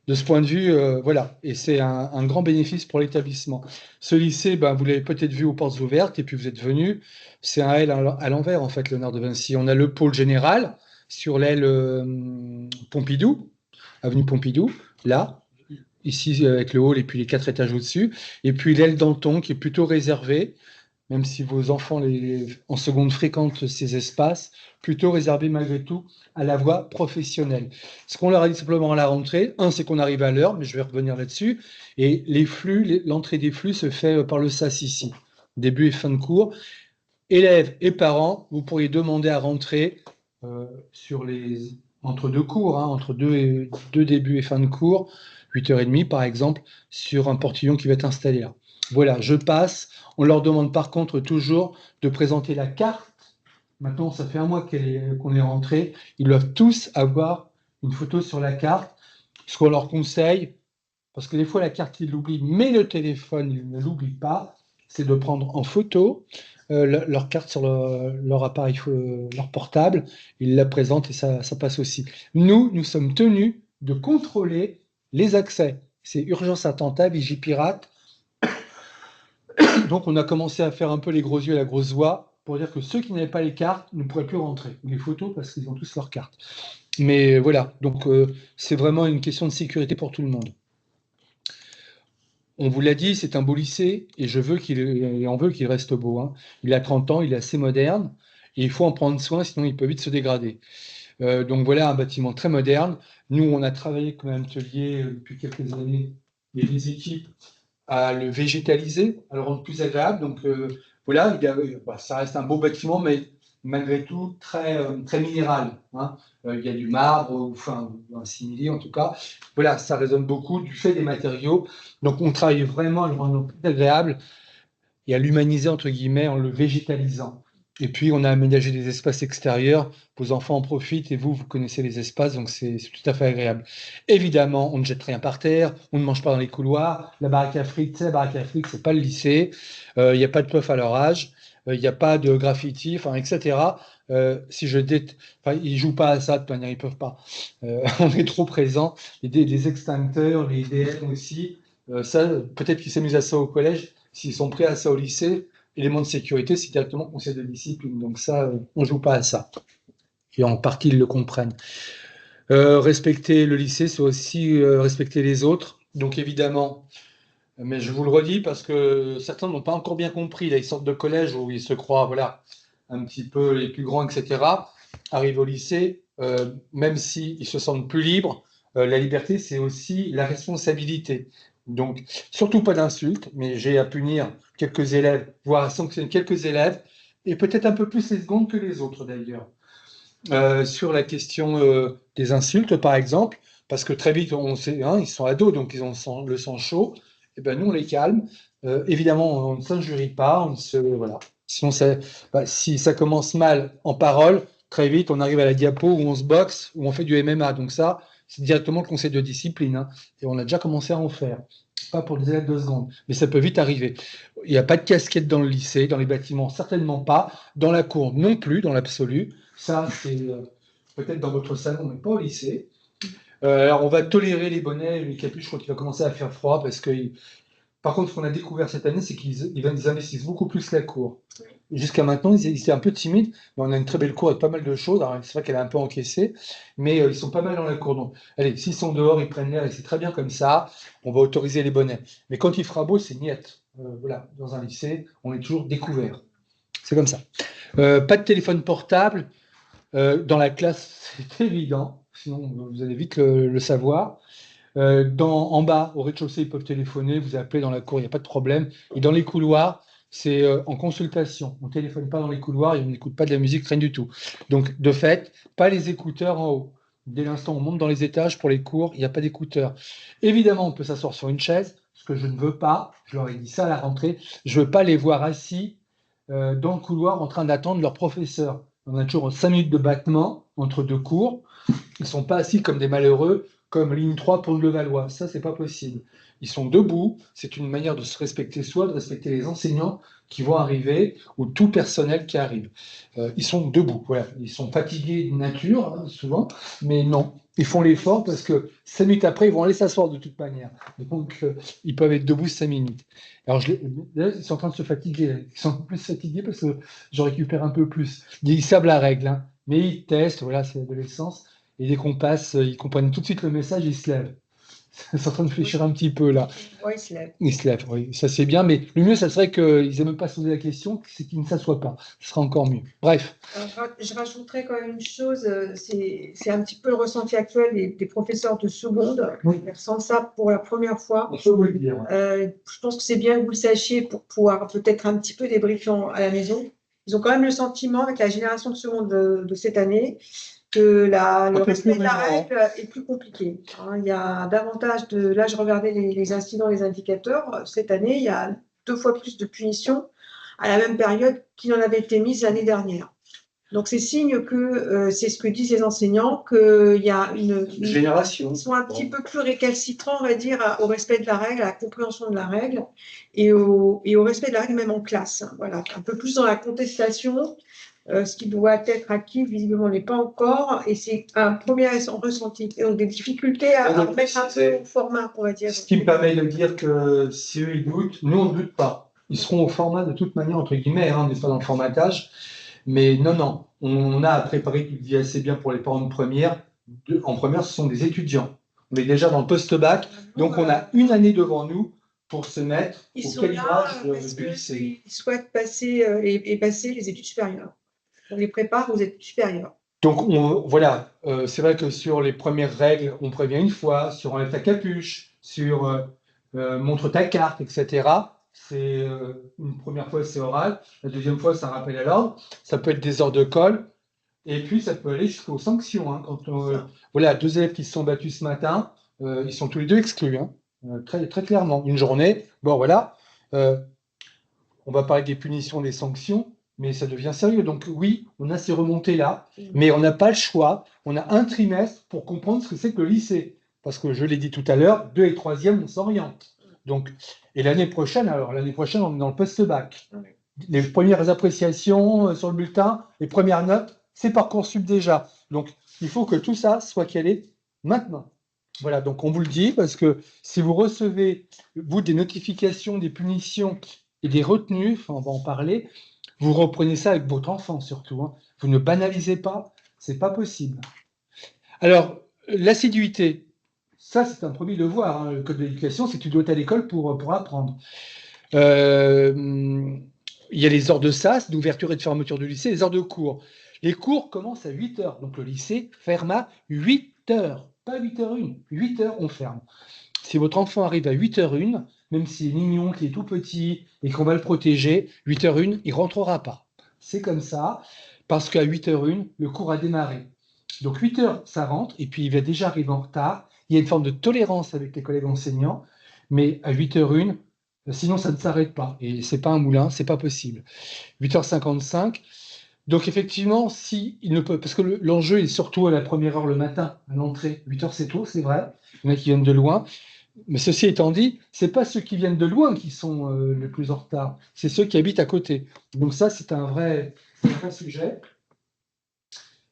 de ce point de vue, voilà, et c'est un grand bénéfice pour l'établissement. Ce lycée, ben, vous l'avez peut-être vu aux portes ouvertes, et puis vous êtes venu, c'est un L à l'envers en fait, Léonard de Vinci. On a le pôle général sur l'aile Pompidou, avenue Pompidou, là, ici avec le hall et puis les 4 étages au-dessus, et puis l'aile Danton qui est plutôt réservée, même si vos enfants en seconde fréquentent ces espaces, plutôt réservés malgré tout à la voie professionnelle. Ce qu'on leur a dit simplement à la rentrée, c'est qu'on arrive à l'heure, mais je vais revenir là-dessus, et l'entrée des flux se fait par le SAS ici, début et fin de cours. Élèves et parents, vous pourriez demander à rentrer entre 2 cours, entre deux débuts et fin de cours, 8h30 par exemple, sur un portillon qui va être installé là. Voilà, je passe. On leur demande par contre toujours de présenter la carte. Maintenant, ça fait un mois qu'on est rentré. Ils doivent tous avoir une photo sur la carte. Ce qu'on leur conseille, parce que des fois la carte ils l'oublient, mais le téléphone ils ne l'oublient pas, c'est de prendre en photo leur carte sur leur appareil, leur portable, ils la présentent et ça passe aussi. Nous sommes tenus de contrôler les accès. C'est urgence attentat, Vigipirate. Donc on a commencé à faire un peu les gros yeux et la grosse voix pour dire que ceux qui n'avaient pas les cartes ne pourraient plus rentrer. Les photos parce qu'ils ont tous leurs cartes. Mais voilà, donc c'est vraiment une question de sécurité pour tout le monde. On vous l'a dit, c'est un beau lycée et on veut qu'il reste beau. Hein. Il a 30 ans, il est assez moderne et il faut en prendre soin, sinon il peut vite se dégrader. Donc voilà, un bâtiment très moderne. Nous, on a travaillé comme atelier depuis quelques années, et les équipes à le végétaliser, à le rendre plus agréable. Donc voilà, ça reste un beau bâtiment, mais malgré tout très minéral. Hein. Il y a du marbre, enfin un simili en tout cas. Voilà, ça résonne beaucoup du fait des matériaux. Donc on travaille vraiment à le rendre plus agréable et à l'humaniser entre guillemets en le végétalisant. Et puis, on a aménagé des espaces extérieurs. Vos enfants en profitent et vous connaissez les espaces, donc c'est tout à fait agréable. Évidemment, on ne jette rien par terre, on ne mange pas dans les couloirs. La baraque à frites, c'est la baraque à frites, c'est pas le lycée. Il n'y a pas de puff à leur âge. Il n'y a pas de graffiti, enfin, etc. Si je enfin, ils jouent pas à ça, de toute manière, ils peuvent pas. On est trop présents. Des extincteurs, les IDM aussi. Ça, peut-être qu'ils s'amusent à ça au collège. S'ils sont prêts à ça au lycée, élément de sécurité, c'est directement conseil de discipline. Donc ça, on ne joue pas à ça. Et en partie, ils le comprennent. Respecter le lycée, c'est aussi respecter les autres. Donc évidemment, mais je vous le redis parce que certains n'ont pas encore bien compris. Là, ils sortent de collège où ils se croient, voilà, un petit peu les plus grands, etc. Arrivent au lycée, même s'ils se sentent plus libres, la liberté, c'est aussi la responsabilité. Donc, surtout pas d'insultes, mais j'ai à punir quelques élèves, voire à sanctionner quelques élèves, et peut-être un peu plus les secondes que les autres d'ailleurs. Sur la question des insultes, par exemple, parce que très vite, on sait, hein, ils sont ados, donc ils ont le sang chaud, et ben nous, on les calme. Évidemment, on ne s'injurie pas, on ne se, voilà. Sinon, si ça commence mal en parole, très vite, on arrive à la diapo où on se boxe, où on fait du MMA. Donc ça, c'est directement le conseil de discipline, hein, et on a déjà commencé à en faire. Pas pour des élèves de seconde, mais ça peut vite arriver. Il n'y a pas de casquette dans le lycée, dans les bâtiments, certainement pas, dans la cour non plus, dans l'absolu. Ça, c'est peut-être dans votre salon, mais pas au lycée. Alors, on va tolérer les bonnets, les capuches. Je crois qu'il va commencer à faire froid parce que, par contre, ce qu'on a découvert cette année, c'est qu'ils investissent beaucoup plus la cour. Jusqu'à maintenant, ils étaient un peu timides, mais on a une très belle cour avec pas mal de choses. Alors, c'est vrai qu'elle est un peu encaissée, mais ils sont pas mal dans la cour. Donc, allez, s'ils sont dehors, ils prennent l'air et c'est très bien comme ça. On va autoriser les bonnets. Mais quand il fera beau, c'est niette. Voilà, dans un lycée, on est toujours découvert. C'est comme ça. Pas de téléphone portable. Dans la classe, c'est évident, sinon vous allez vite le savoir. En bas, au rez-de-chaussée, ils peuvent téléphoner, vous appelez dans la cour, il n'y a pas de problème. Et dans les couloirs, c'est en consultation. On ne téléphone pas dans les couloirs et on n'écoute pas de la musique, rien du tout. Donc, de fait, pas les écouteurs en haut. Dès l'instant où on monte dans les étages pour les cours, il n'y a pas d'écouteurs. Évidemment, on peut s'asseoir sur une chaise, ce que je ne veux pas. Je leur ai dit ça à la rentrée. Je ne veux pas les voir assis dans le couloir en train d'attendre leur professeur. On a toujours 5 minutes de battement entre deux cours. Ils ne sont pas assis comme des malheureux, comme ligne 3 pour le Levallois. Ça, c'est pas possible. Ils sont debout. C'est une manière de se respecter soi, de respecter les enseignants qui vont arriver ou tout personnel qui arrive. Ils sont debout. Voilà. Ils sont fatigués de nature, hein, souvent, mais non. Ils font l'effort parce que 5 minutes après, ils vont aller s'asseoir de toute manière. Donc, ils peuvent être debout 5 minutes. Alors, là, ils sont en train de se fatiguer. Ils sont plus fatigués parce que je récupère un peu plus. Ils savent la règle, hein, mais ils testent. Voilà, c'est l'adolescence. Et dès qu'on passe, ils comprennent tout de suite le message, ils se lèvent. Ils sont en train de réfléchir un petit peu là.
Oui, ils se lèvent.
Ils se lèvent, oui, ça c'est bien, mais le mieux, ça serait qu'ils n'aient même pas se poser la question, c'est qu'ils ne s'assoient pas. Ce sera encore mieux. Bref.
Alors, je rajouterais quand même une chose, c'est un petit peu le ressenti actuel des professeurs de seconde.
Oui.
Ils ressentent ça pour la première fois.
On peut vous le dire.
Je pense que c'est bien que vous le sachiez pour pouvoir peut-être un petit peu débriefer à la maison. Ils ont quand même le sentiment, avec la génération de seconde de cette année, que le respect de la règle est plus compliqué. Hein, il y a davantage de... Là, je regardais les incidents, les indicateurs. Cette année, il y a 2 fois plus de punitions à la même période qu'il en avait été mise l'année dernière. Donc, c'est signe que, c'est ce que disent les enseignants, qu'il y a une
génération.
Ils sont un petit peu plus récalcitrants, on va dire, au respect de la règle, à la compréhension de la règle et au respect de la règle même en classe. Hein, voilà, un peu plus dans la contestation. Ce qui doit être acquis, visiblement, n'est pas encore, et c'est un premier ressenti. Et donc, des difficultés à remettre un peu au format, on va dire.
Ce qui me permet de dire que si eux, ils doutent, nous, on ne doute pas. Ils seront au format de toute manière, entre guillemets, hein, on n'est pas dans le formatage. Mais non, on a préparé, tu le dis assez bien pour les parents de première. En première, ce sont des étudiants. On est déjà dans le post-bac, donc on a une année devant nous pour se mettre au calibrage du lycée.
Ils souhaitent passer et passer les études supérieures. On les prépare aux études supérieures.
Donc voilà, c'est vrai que sur les premières règles, on prévient une fois, sur enlève ta capuche, sur montre ta carte, etc. C'est une première fois, c'est oral. La deuxième fois, ça rappelle à l'ordre. Ça peut être des heures de colle. Et puis, ça peut aller jusqu'aux sanctions. Hein, voilà, 2 élèves qui se sont battus ce matin, ils sont tous les 2 exclus. Hein, très, très clairement. Une journée. Bon, voilà. On va parler des punitions, des sanctions. mais ça devient sérieux. Donc oui, on a ces remontées-là, mais on n'a pas le choix. On a un trimestre pour comprendre ce que c'est que le lycée. Parce que je l'ai dit tout à l'heure, 2 et 3e, on s'oriente. Donc, et l'année prochaine, on est dans le post-bac. Les premières appréciations sur le bulletin, les premières notes, c'est Parcoursup déjà. Donc, il faut que tout ça soit calé maintenant. Voilà, donc on vous le dit, parce que si vous recevez, vous, des notifications, des punitions et des retenues, enfin, on va en parler, vous reprenez ça avec votre enfant surtout, hein. Vous ne banalisez pas, c'est pas possible. Alors, l'assiduité, ça c'est un premier devoir, hein. Le code de l'éducation, c'est que tu dois être à l'école pour apprendre. Il y a les heures de SAS, d'ouverture et de fermeture du lycée, les heures de cours. Les cours commencent à 8 heures, donc le lycée ferme à 8 heures, pas 8h01, 8 heures on ferme. Si votre enfant arrive à 8h01, même s'il est mignon, qu'il est tout petit et qu'on va le protéger, 8h01, il ne rentrera pas. C'est comme ça, parce qu'à 8h01, le cours a démarré. Donc 8 heures, ça rentre, et puis il va déjà arriver en retard. Il y a une forme de tolérance avec les collègues enseignants, mais à 8h01, sinon ça ne s'arrête pas. Et c'est pas un moulin, c'est pas possible. 8h55. Donc effectivement, si il ne peut, parce que l'enjeu est surtout à la première heure le matin, à l'entrée. 8h c'est tôt, c'est vrai. Il y en a qui viennent de loin. Mais ceci étant dit, c'est pas ceux qui viennent de loin qui sont les plus en retard, c'est ceux qui habitent à côté. Donc ça, c'est un vrai sujet.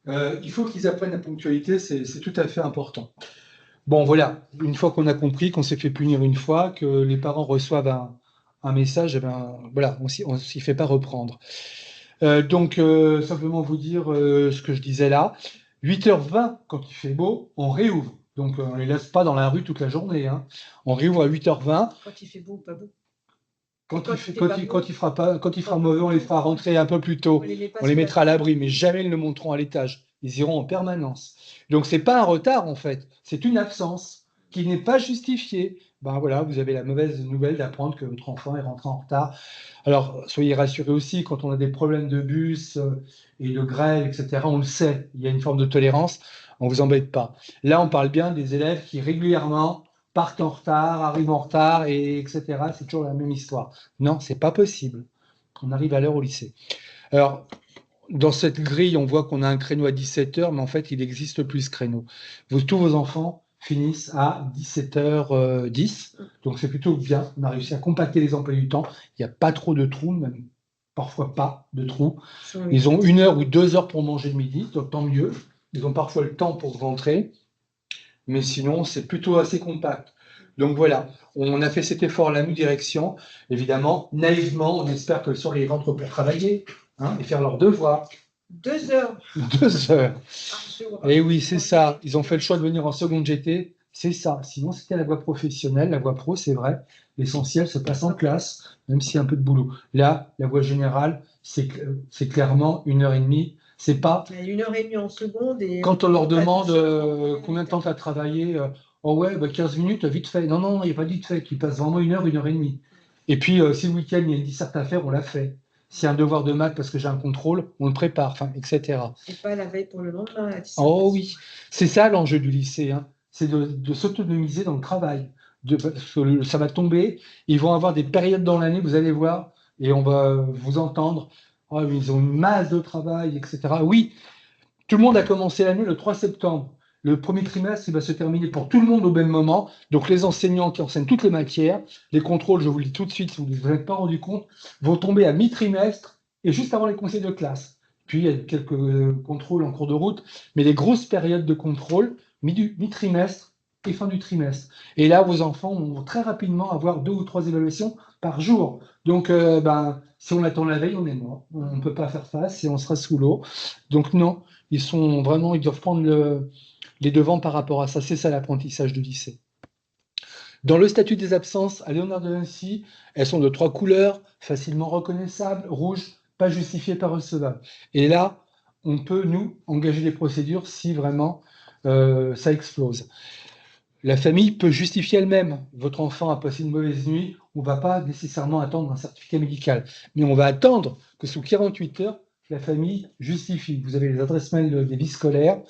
Il faut qu'ils apprennent la ponctualité, c'est tout à fait important. Bon, voilà, une fois qu'on a compris qu'on s'est fait punir une fois, que les parents reçoivent un message, eh ben, voilà, on s'y fait pas reprendre. Donc, simplement vous dire ce que je disais là. 8h20, quand il fait beau, on réouvre. Donc, on ne les laisse pas dans la rue toute la journée, hein. On réouvre à 8h20.
Quand il fait beau ou pas beau.
Quand il fera mauvais, on les fera rentrer un peu plus tôt. On les mettra à l'abri, mais jamais ils ne monteront à l'étage. Ils iront en permanence. Donc, c'est pas un retard, en fait. C'est une absence qui n'est pas justifiée. Ben voilà, vous avez la mauvaise nouvelle d'apprendre que votre enfant est rentré en retard. Alors, soyez rassurés aussi, quand on a des problèmes de bus et de grêle, etc., on le sait, il y a une forme de tolérance, on ne vous embête pas. Là, on parle bien des élèves qui régulièrement partent en retard, arrivent en retard, et etc. C'est toujours la même histoire. Non, c'est pas possible. On arrive à l'heure au lycée. Alors, dans cette grille, on voit qu'on a un créneau à 17h, mais en fait, il n'existe plus ce créneau. Tous vos enfants finissent à 17h10, donc c'est plutôt bien. On a réussi à compacter les emplois du temps. Il n'y a pas trop de trous, même parfois pas de trous. Ils ont 1 heure ou 2 heures pour manger le midi, donc tant mieux. Ils ont parfois le temps pour rentrer, mais sinon, c'est plutôt assez compact. Donc voilà, on a fait cet effort-là, nous, direction. Évidemment, naïvement, on espère que le soir, ils rentrent pour travailler, hein, et faire leurs devoirs.
2 heures.
2 heures. Et oui, c'est ça. Ils ont fait le choix de venir en seconde GT. C'est ça. Sinon, c'était la voie professionnelle, la voie pro, c'est vrai. L'essentiel se passe en classe, même s'il y a un peu de boulot. Là, la voie générale, c'est clairement 1h30. C'est pas.
1h30 en seconde. Et
quand on leur demande combien de temps tu as travaillé, oh ouais, 15 minutes, vite fait. Non, non, il n'y a pas de vite fait. Tu passes vraiment 1 heure, 1h30. Et puis, si le week-end, il y a une disserte à faire, on l'a fait. S'il y a un devoir de maths parce que j'ai un contrôle, on le prépare, enfin, etc.
C'est pas la veille pour le lendemain, la
Oh oui, c'est ça l'enjeu du lycée, hein. C'est de s'autonomiser dans le travail. Parce que ça va tomber, ils vont avoir des périodes dans l'année, vous allez voir, et on va vous entendre. Oh, ils ont une masse de travail, etc. Oui, tout le monde a commencé l'année le 3 septembre. Le premier trimestre, il va se terminer pour tout le monde au même moment. Donc les enseignants qui enseignent toutes les matières, les contrôles, je vous le dis tout de suite, si vous ne vous êtes pas rendu compte, vont tomber à mi-trimestre et juste avant les conseils de classe. Puis il y a quelques contrôles en cours de route, mais les grosses périodes de contrôle, mi-trimestre et fin du trimestre. Et là, vos enfants vont très rapidement avoir 2 ou 3 évaluations par jour. Donc, si on attend la veille, on est mort. On ne peut pas faire face et on sera sous l'eau. Donc non, ils doivent prendre les devants par rapport à ça. C'est ça l'apprentissage du lycée. Dans le statut des absences, à Léonard de Vinci, elles sont de 3 couleurs, facilement reconnaissables, rouge, pas justifié, pas recevable. Et là, on peut, nous, engager des procédures si vraiment ça explose. La famille peut justifier elle-même. Votre enfant a passé une mauvaise nuit, on ne va pas nécessairement attendre un certificat médical, mais on va attendre que sous 48 heures, la famille justifie. Vous avez les adresses mail des vies scolaires,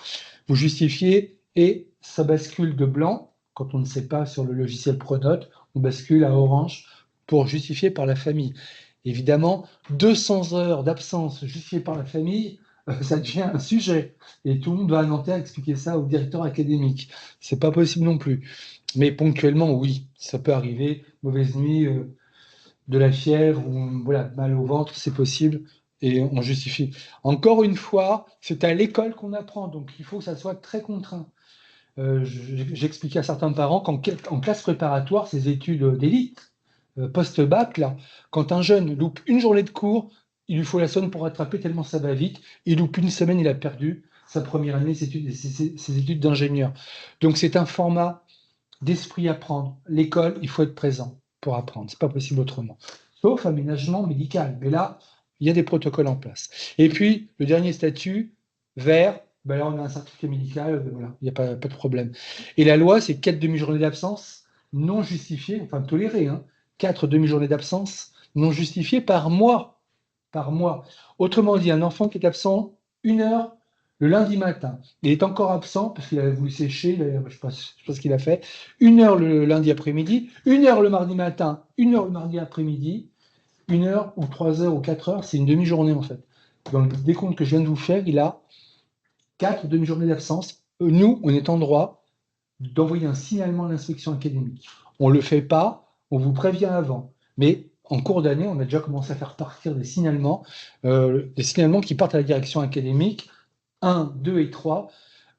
vous justifiez et ça bascule de blanc, quand on ne sait pas sur le logiciel Pronote, on bascule à orange pour justifier par la famille. Évidemment, 200 heures d'absence justifiées par la famille, ça devient un sujet. Et tout le monde doit à Nanterre expliquer ça au directeur académique. C'est pas possible non plus. Mais ponctuellement, oui, ça peut arriver. Mauvaise nuit, de la fièvre ou voilà, mal au ventre, c'est possible. Et on justifie. Encore une fois, c'est à l'école qu'on apprend, donc il faut que ça soit très contraint. J'expliquais à certains parents qu'en classe préparatoire, ces études d'élite, post-bac, là, quand un jeune loupe une journée de cours, il lui faut la sonne pour rattraper tellement ça va vite. Il loupe une semaine, il a perdu sa première année, ses études d'ingénieur. Donc c'est un format d'esprit à prendre. L'école, il faut être présent pour apprendre. C'est pas possible autrement. Sauf aménagement médical. Mais là, il y a des protocoles en place. Et puis, le dernier statut, vert, ben là, on a un certificat médical, voilà, il n'y a pas de problème. Et la loi, c'est 4 demi-journées d'absence non justifiées, enfin tolérées, hein, 4 demi-journées d'absence non justifiées par mois. Par mois. Autrement dit, un enfant qui est absent 1 heure le lundi matin, il est encore absent parce qu'il a voulu sécher, je ne sais pas ce qu'il a fait, 1 heure le lundi après-midi, 1 heure le mardi matin, 1 heure le mardi après-midi, 1 heure ou 3 heures ou 4 heures, c'est une demi-journée en fait. Dans le décompte que je viens de vous faire, il a 4 demi-journées d'absence. Nous, on est en droit d'envoyer un signalement à l'inspection académique. On ne le fait pas, on vous prévient avant. Mais en cours d'année, on a déjà commencé à faire partir des signalements qui partent à la direction académique, 1, 2 et 3.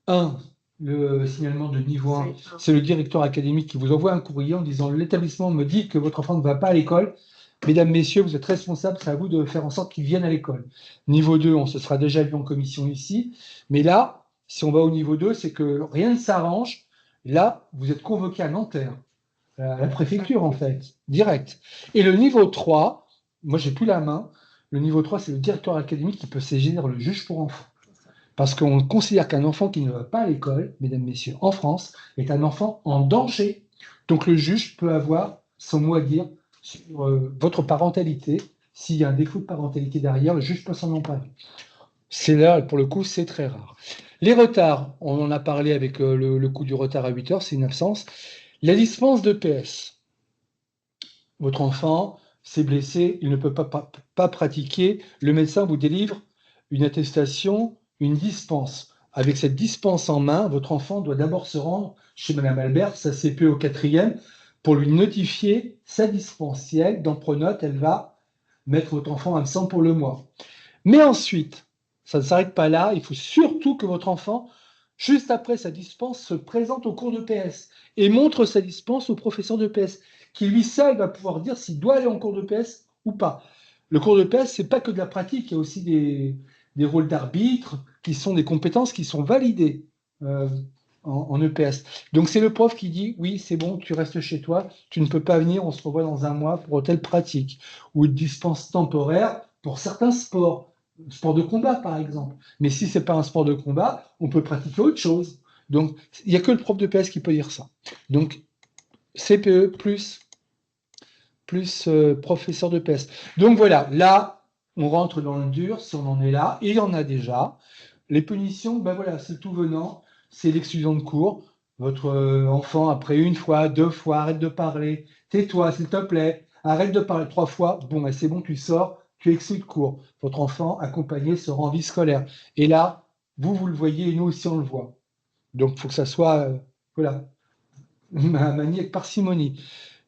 1, le signalement de niveau 1, c'est le directeur académique qui vous envoie un courrier en disant l'établissement me dit que votre enfant ne va pas à l'école. Mesdames, messieurs, vous êtes responsables, c'est à vous de faire en sorte qu'il vienne à l'école. Niveau 2, on se sera déjà vu en commission ici. Mais là, si on va au niveau 2, c'est que rien ne s'arrange. Là, vous êtes convoqué à Nanterre, à la préfecture en fait, direct. Et le niveau 3, moi j'ai plus la main, le niveau 3, c'est le directeur académique qui peut saisir le juge pour enfants. Parce qu'on considère qu'un enfant qui ne va pas à l'école, mesdames, messieurs, en France, est un enfant en danger. Donc le juge peut avoir son mot à dire sur votre parentalité. S'il y a un défaut de parentalité derrière, le juge peut s'en emparer. C'est là, pour le coup, c'est très rare. Les retards, on en a parlé avec le coût du retard à 8 heures, c'est une absence. La dispense de PS. Votre enfant s'est blessé, il ne peut pas pratiquer. Le médecin vous délivre une attestation, une dispense. Avec cette dispense en main, votre enfant doit d'abord se rendre chez Madame Albert, sa CPE au 4e, pour lui notifier sa dispense. Si elle, dans Pronote, elle va mettre votre enfant absent pour le mois. Mais ensuite, ça ne s'arrête pas là, il faut surtout que votre enfant, juste après sa dispense, se présente au cours de PS et montre sa dispense au professeur de PS, qui lui seul va pouvoir dire s'il doit aller en cours de PS ou pas. Le cours de PS, c'est pas que de la pratique, il y a aussi des rôles d'arbitre, qui sont des compétences qui sont validées en EPS. Donc c'est le prof qui dit, oui, c'est bon, tu restes chez toi, tu ne peux pas venir, on se revoit dans un mois pour telle pratique, ou une dispense temporaire pour certains sports. Sport de combat, par exemple. Mais si ce n'est pas un sport de combat, on peut pratiquer autre chose. Donc, il n'y a que le prof de PS qui peut dire ça. Donc, CPE plus professeur de PS. Donc voilà, là, on rentre dans le dur, si on en est là, et il y en a déjà. Les punitions, ben voilà, c'est tout venant, c'est l'exclusion de cours. Votre enfant, après 1 fois, 2 fois, arrête de parler, tais-toi, s'il te plaît, arrête de parler 3 fois, bon, ben, c'est bon, tu sors, tu es exclu de cours. Votre enfant accompagné sera en vie scolaire. Et là, vous le voyez, et nous aussi, on le voit. Donc, il faut que ça soit, voilà, manié avec parcimonie.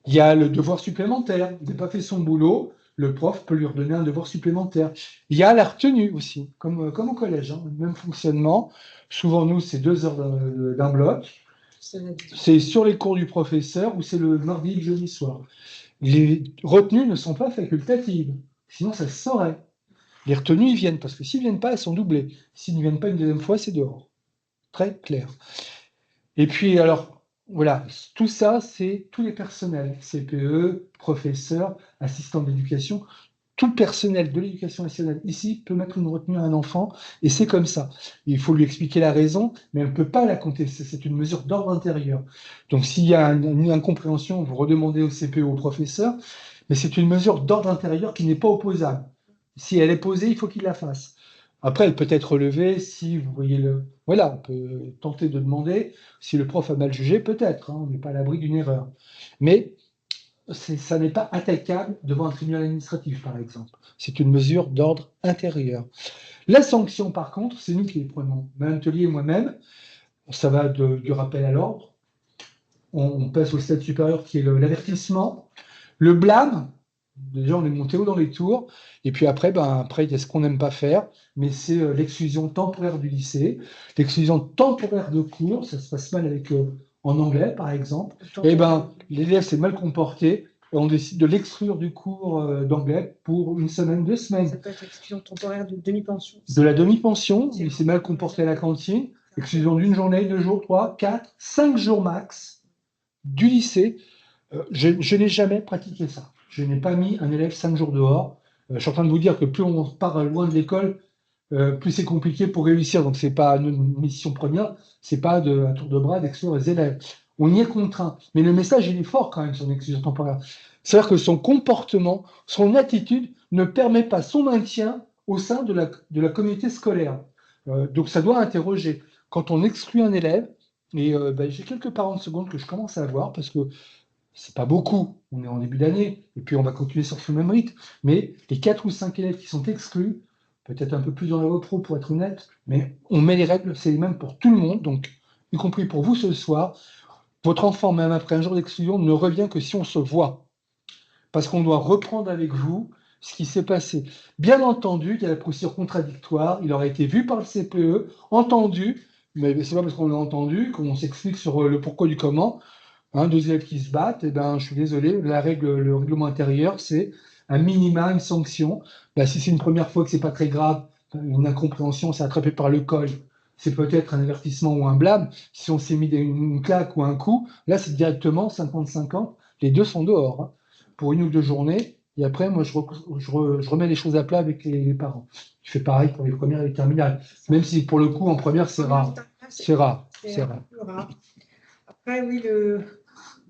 Il y a le devoir supplémentaire. Il n'a pas fait son boulot, le prof peut lui redonner un devoir supplémentaire. Il y a la retenue aussi, comme au collège, hein, le même fonctionnement. Souvent, nous, c'est 2 heures d'un bloc. C'est sur les cours du professeur ou c'est le mardi et le jeudi soir. Les retenues ne sont pas facultatives, sinon ça se saurait. Les retenues, ils viennent, parce que s'ils ne viennent pas, elles sont doublées. S'ils ne viennent pas une deuxième fois, c'est dehors. Très clair. Et puis, alors, voilà, tout ça, c'est tous les personnels, CPE, professeurs, assistants d'éducation, tout le personnel de l'éducation nationale ici peut mettre une retenue à un enfant, et c'est comme ça. Il faut lui expliquer la raison, mais elle ne peut pas la contester, c'est une mesure d'ordre intérieur. Donc s'il y a une incompréhension, vous redemandez au CPE, au professeur, mais c'est une mesure d'ordre intérieur qui n'est pas opposable. Si elle est posée, il faut qu'il la fasse. Après, elle peut être relevée si vous voyez le... Voilà, on peut tenter de demander si le prof a mal jugé, peut-être, hein, on n'est pas à l'abri d'une erreur. Mais ça n'est pas attaquable devant un tribunal administratif, par exemple. C'est une mesure d'ordre intérieur. La sanction, par contre, c'est nous qui les prenons. Mme Tellier et moi-même, ça va du rappel à l'ordre. On passe au stade supérieur qui est l'avertissement. Le blâme, déjà on est monté haut dans les tours. Et puis après, après il y a ce qu'on n'aime pas faire, mais c'est l'exclusion temporaire du lycée, l'exclusion temporaire de cours. Ça se passe mal avec en anglais, par exemple. Et l'élève s'est mal comporté. Et on décide de l'exclure du cours d'anglais pour une semaine, 2 semaines.
Ça peut être exclusion temporaire de demi-pension.
De la demi-pension, il s'est mal comporté à la cantine, exclusion d'une journée, 2 jours, 3, 4, 5 jours max du lycée. Je n'ai jamais pratiqué ça. Je n'ai pas mis un élève 5 jours dehors. Je suis en train de vous dire que plus on part loin de l'école, plus c'est compliqué pour réussir. Donc, c'est pas une mission première, c'est pas un tour de bras d'exclure les élèves. On y est contraint. Mais le message, il est fort quand même sur l'exclusion temporaire. C'est-à-dire que son comportement, son attitude ne permet pas son maintien au sein de la communauté scolaire. Donc, ça doit interroger. Quand on exclut un élève, et j'ai quelques parents de seconde que je commence à avoir parce que c'est pas beaucoup, on est en début d'année, et puis on va continuer sur ce même rythme, mais les 4 ou 5 élèves qui sont exclus, peut-être un peu plus dans la repro pour être honnête, mais on met les règles, c'est les mêmes pour tout le monde, donc y compris pour vous ce soir. Votre enfant, même après un jour d'exclusion, ne revient que si on se voit, parce qu'on doit reprendre avec vous ce qui s'est passé. Bien entendu, il y a la procédure contradictoire, il aurait été vu par le CPE, entendu, mais c'est pas parce qu'on l'a entendu qu'on s'explique sur le pourquoi du comment. 2 élèves qui se battent, et je suis désolé, le règlement intérieur, c'est un minima, une sanction. Si c'est une première fois que c'est pas très grave, une incompréhension, c'est attrapé par le col, c'est peut-être un avertissement ou un blâme. Si on s'est mis une claque ou un coup, là c'est directement 50-50, les deux sont dehors, hein, pour 1 ou 2 journées. Et après, moi, je remets les choses à plat avec les parents. Je fais pareil pour les premières et les terminales. Même si pour le coup, en première, c'est rare. C'est rare. C'est rare.
Après, oui,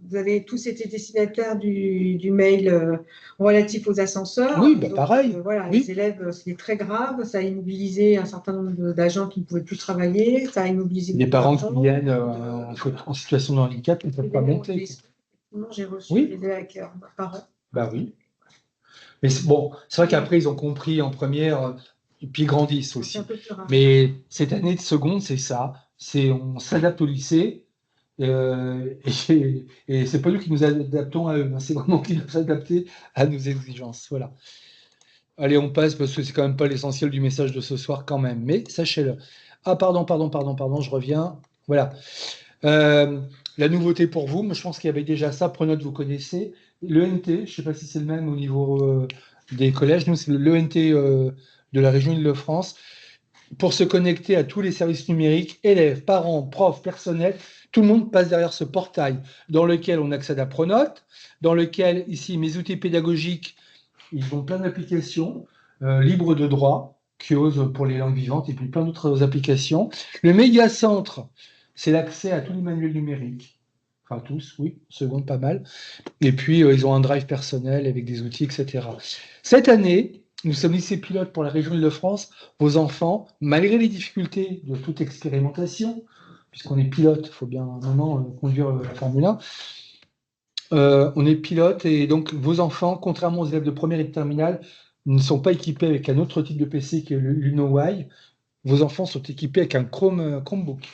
vous avez tous été destinataires du mail relatif aux ascenseurs.
Oui, pareil.
Voilà,
oui.
Les élèves, c'était très grave. Ça a immobilisé un certain nombre d'agents qui ne pouvaient plus travailler. Ça a immobilisé
les parents qui viennent en situation de handicap ne peuvent pas monter.
J'ai reçu des élèves avec parents.
Oui. Mais bon, c'est vrai qu'après, ils ont compris en première, et puis ils grandissent aussi. Mais cette année de seconde, c'est ça. On s'adapte au lycée. Et c'est pas nous qui nous adaptons à eux, c'est vraiment qu'ils nous adapter à nos exigences. Voilà. Allez, on passe parce que c'est quand même pas l'essentiel du message de ce soir quand même. Mais sachez-le. Ah, pardon, je reviens. Voilà. La nouveauté pour vous, moi, je pense qu'il y avait déjà ça. Pronote, vous connaissez. L'ENT, je ne sais pas si c'est le même au niveau des collèges. Nous, c'est l'ENT de la région Île-de-France. Pour se connecter à tous les services numériques, élèves, parents, profs, personnel, tout le monde passe derrière ce portail dans lequel on accède à Pronote, dans lequel, ici, mes outils pédagogiques, ils ont plein d'applications libres de droit, Kios pour les langues vivantes et puis plein d'autres applications. Le médiacentre, c'est l'accès à tous les manuels numériques. Enfin, tous, oui, seconde, pas mal. Et puis, ils ont un drive personnel avec des outils, etc. Cette année, nous sommes lycée pilote pour la région Île-de-France. Vos enfants, malgré les difficultés de toute expérimentation, puisqu'on est pilote, il faut bien un moment conduire la Formule 1, on est pilote et donc vos enfants, contrairement aux élèves de première et de terminale, ne sont pas équipés avec un autre type de PC qui est le LunoY. Vos enfants sont équipés avec un Chromebook.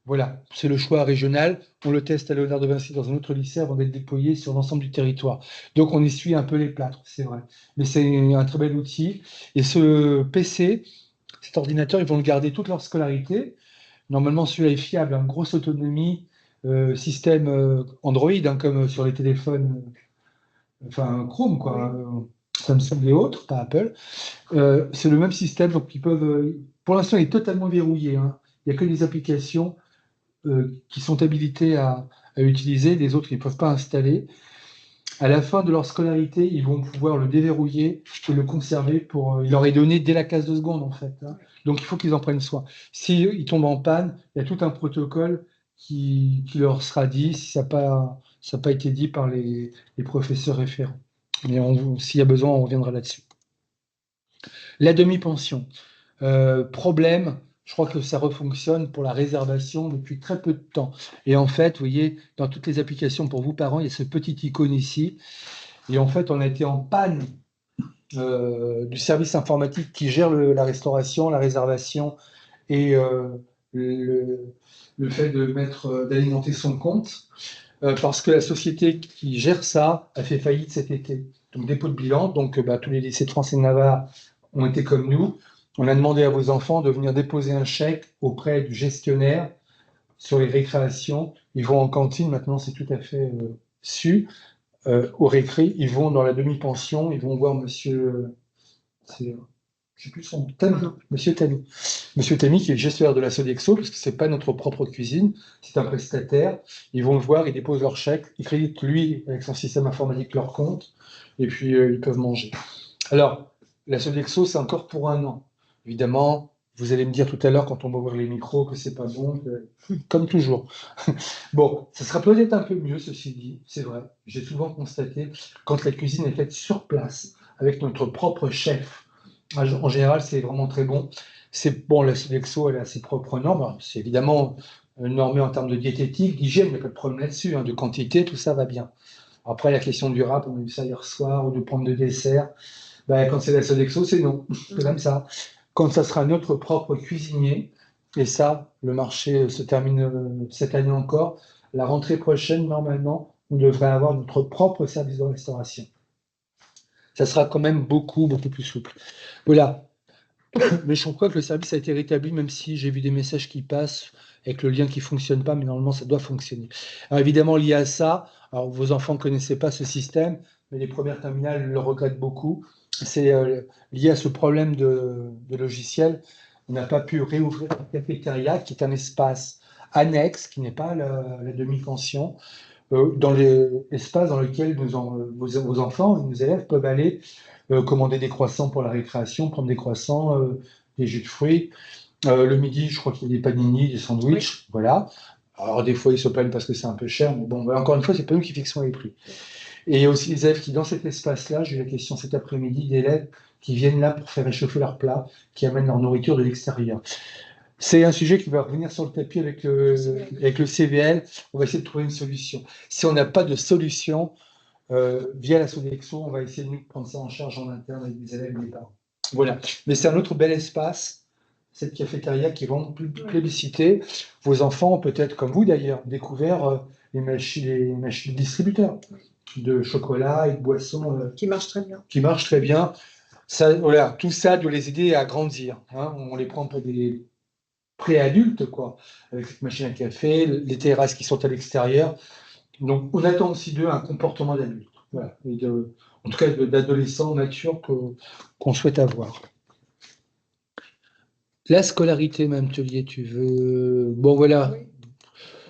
Voilà, c'est le choix régional. On le teste à Léonard de Vinci dans un autre lycée avant d'être déployé sur l'ensemble du territoire. Donc on essuie un peu les plâtres, c'est vrai. Mais c'est un très bel outil. Et ce PC, cet ordinateur, ils vont le garder toute leur scolarité. Normalement, celui-là est fiable, une grosse autonomie, système Android, hein, comme sur les téléphones, enfin Chrome, quoi, Samsung et autres, pas Apple. C'est le même système, donc ils peuvent. Pour l'instant, il est totalement verrouillé, hein. Il n'y a que des applications qui sont habilités à utiliser, les autres ils ne peuvent pas installer. À la fin de leur scolarité, ils vont pouvoir le déverrouiller et le conserver pour. Il leur est donné dès la classe de seconde, en fait, hein. Donc il faut qu'ils en prennent soin. S'ils tombent en panne, il y a tout un protocole qui leur sera dit si ça n'a pas été dit par les professeurs référents. Mais s'il y a besoin, on reviendra là-dessus. La demi-pension. Problème, je crois que ça refonctionne pour la réservation depuis très peu de temps. Et en fait, vous voyez, dans toutes les applications pour vous parents, il y a ce petit icône ici. Et en fait, on a été en panne du service informatique qui gère la restauration, la réservation et le, le fait d'alimenter son compte, parce que la société qui gère ça a fait faillite cet été. Donc dépôt de bilan, donc tous les lycées de France et de Navarre ont été comme nous. On a demandé à vos enfants de venir déposer un chèque auprès du gestionnaire sur les récréations. Ils vont en cantine, maintenant c'est tout à fait su. Au récré, ils vont dans la demi-pension, ils vont voir monsieur, je sais plus son Tami, monsieur Tami. Monsieur Tami, qui est le gestionnaire de la Sodexo, parce que c'est pas notre propre cuisine, c'est un prestataire. Ils vont le voir, ils déposent leur chèque, ils créditent lui, avec son système informatique, leur compte, et puis ils peuvent manger. Alors, la Sodexo, c'est encore pour 1 an. Évidemment, vous allez me dire tout à l'heure, quand on va ouvrir les micros, que c'est pas bon, comme toujours. Bon, ça sera peut-être un peu mieux, ceci dit, c'est vrai. J'ai souvent constaté, quand la cuisine est faite sur place, avec notre propre chef, en général, c'est vraiment très bon. C'est bon, la Sodexo, elle a ses propres normes. C'est évidemment normé en termes de diététique, d'hygiène, il n'y a pas de problème là-dessus, hein, de quantité, tout ça va bien. Après, la question du rap, on a vu ça hier soir, ou de prendre de dessert. Ben, quand c'est la Sodexo, c'est non. C'est comme ça. Quand ça sera notre propre cuisinier, et ça, le marché se termine cette année encore, la rentrée prochaine, normalement, on devrait avoir notre propre service de restauration. Ça sera quand même beaucoup, beaucoup plus souple. Voilà. Mais je crois que le service a été rétabli, même si j'ai vu des messages qui passent avec le lien qui ne fonctionne pas, mais normalement, ça doit fonctionner. Alors évidemment, lié à ça, alors vos enfants ne connaissaient pas ce système, mais les premières terminales le regrettent beaucoup. C'est lié à ce problème de logiciel. On n'a pas pu réouvrir la cafétéria, qui est un espace annexe, qui n'est pas la demi-pension, dans l'espace dans lequel vos enfants, nos élèves peuvent aller commander des croissants pour la récréation, prendre des croissants, des jus de fruits. Le midi, je crois qu'il y a des panini, des sandwichs, voilà. Alors des fois, ils se plaignent parce que c'est un peu cher, mais bon, voilà, encore une fois, c'est pas nous qui fixons les prix. Et il y a aussi les élèves qui, dans cet espace-là, j'ai eu la question cet après-midi, d'élèves qui viennent là pour faire réchauffer leur plat, qui amènent leur nourriture de l'extérieur. C'est un sujet qui va revenir sur le tapis avec le CVL. On va essayer de trouver une solution. Si on n'a pas de solution, via la Sodexo, on va essayer de nous prendre ça en charge en interne avec les élèves et les parents. Voilà. Mais c'est un autre bel espace, cette cafétéria qui est vraiment plébiscitée. Vos enfants ont peut-être, comme vous d'ailleurs, découvert les machines distributeurs de chocolat et de boissons
qui marchent très bien.
Qui marchent très bien. Ça, voilà, tout ça doit les aider à grandir. Hein. On les prend pour des pré-adultes, quoi, avec cette machine à café, les terrasses qui sont à l'extérieur. Donc, on attend aussi d'eux un comportement d'adulte, voilà, et en tout cas d'adolescents matures qu'on souhaite avoir. La scolarité, Mme Tellier, tu veux... Bon, voilà.
Oui.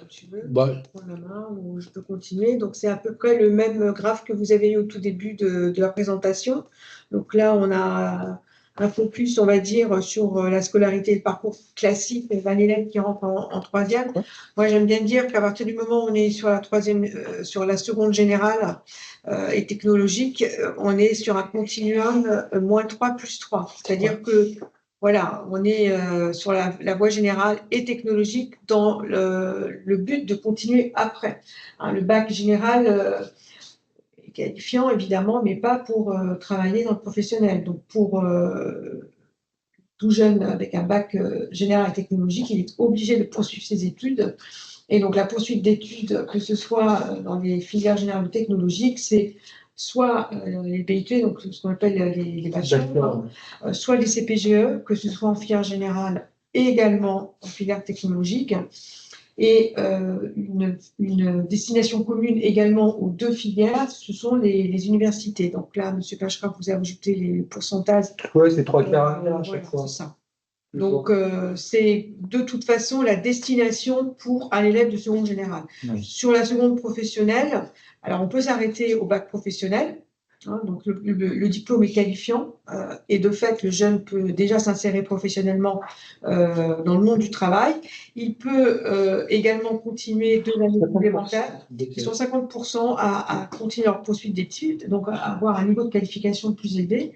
Quand tu veux, je prends la main ou je peux continuer. Donc, c'est à peu près le même graphe que vous avez eu au tout début de la présentation. Donc là, on a un focus, on va dire, sur la scolarité et le parcours classique d'un élève qui rentre en troisième. Moi, j'aime bien dire qu'à partir du moment où on est sur la troisième, sur la seconde générale et technologique, on est sur un continuum -3 + 3. C'est-à-dire que voilà, on est sur la voie générale et technologique dans le but de continuer après. Hein, le bac général est qualifiant, évidemment, mais pas pour travailler dans le professionnel. Donc, pour tout jeune avec un bac général et technologique, il est obligé de poursuivre ses études. Et donc, la poursuite d'études, que ce soit dans les filières générales ou technologiques, c'est soit les BUT, donc ce qu'on appelle les bachelors, soit les CPGE, que ce soit en filière générale et également en filière technologique, et une destination commune également aux 2 filières, ce sont les universités. Donc là, M. Pachra vous a ajouté les pourcentages.
Oui, c'est 3 quarts à chaque fois.
C'est ça. Donc, c'est de toute façon la destination pour un élève de seconde générale. Oui. Sur la seconde professionnelle, alors on peut s'arrêter au bac professionnel, hein, donc le diplôme est qualifiant et de fait, le jeune peut déjà s'insérer professionnellement dans le monde du travail. Il peut également continuer 2 années complémentaires qui sont 50% à continuer leur poursuite d'études, donc à avoir un niveau de qualification plus élevé,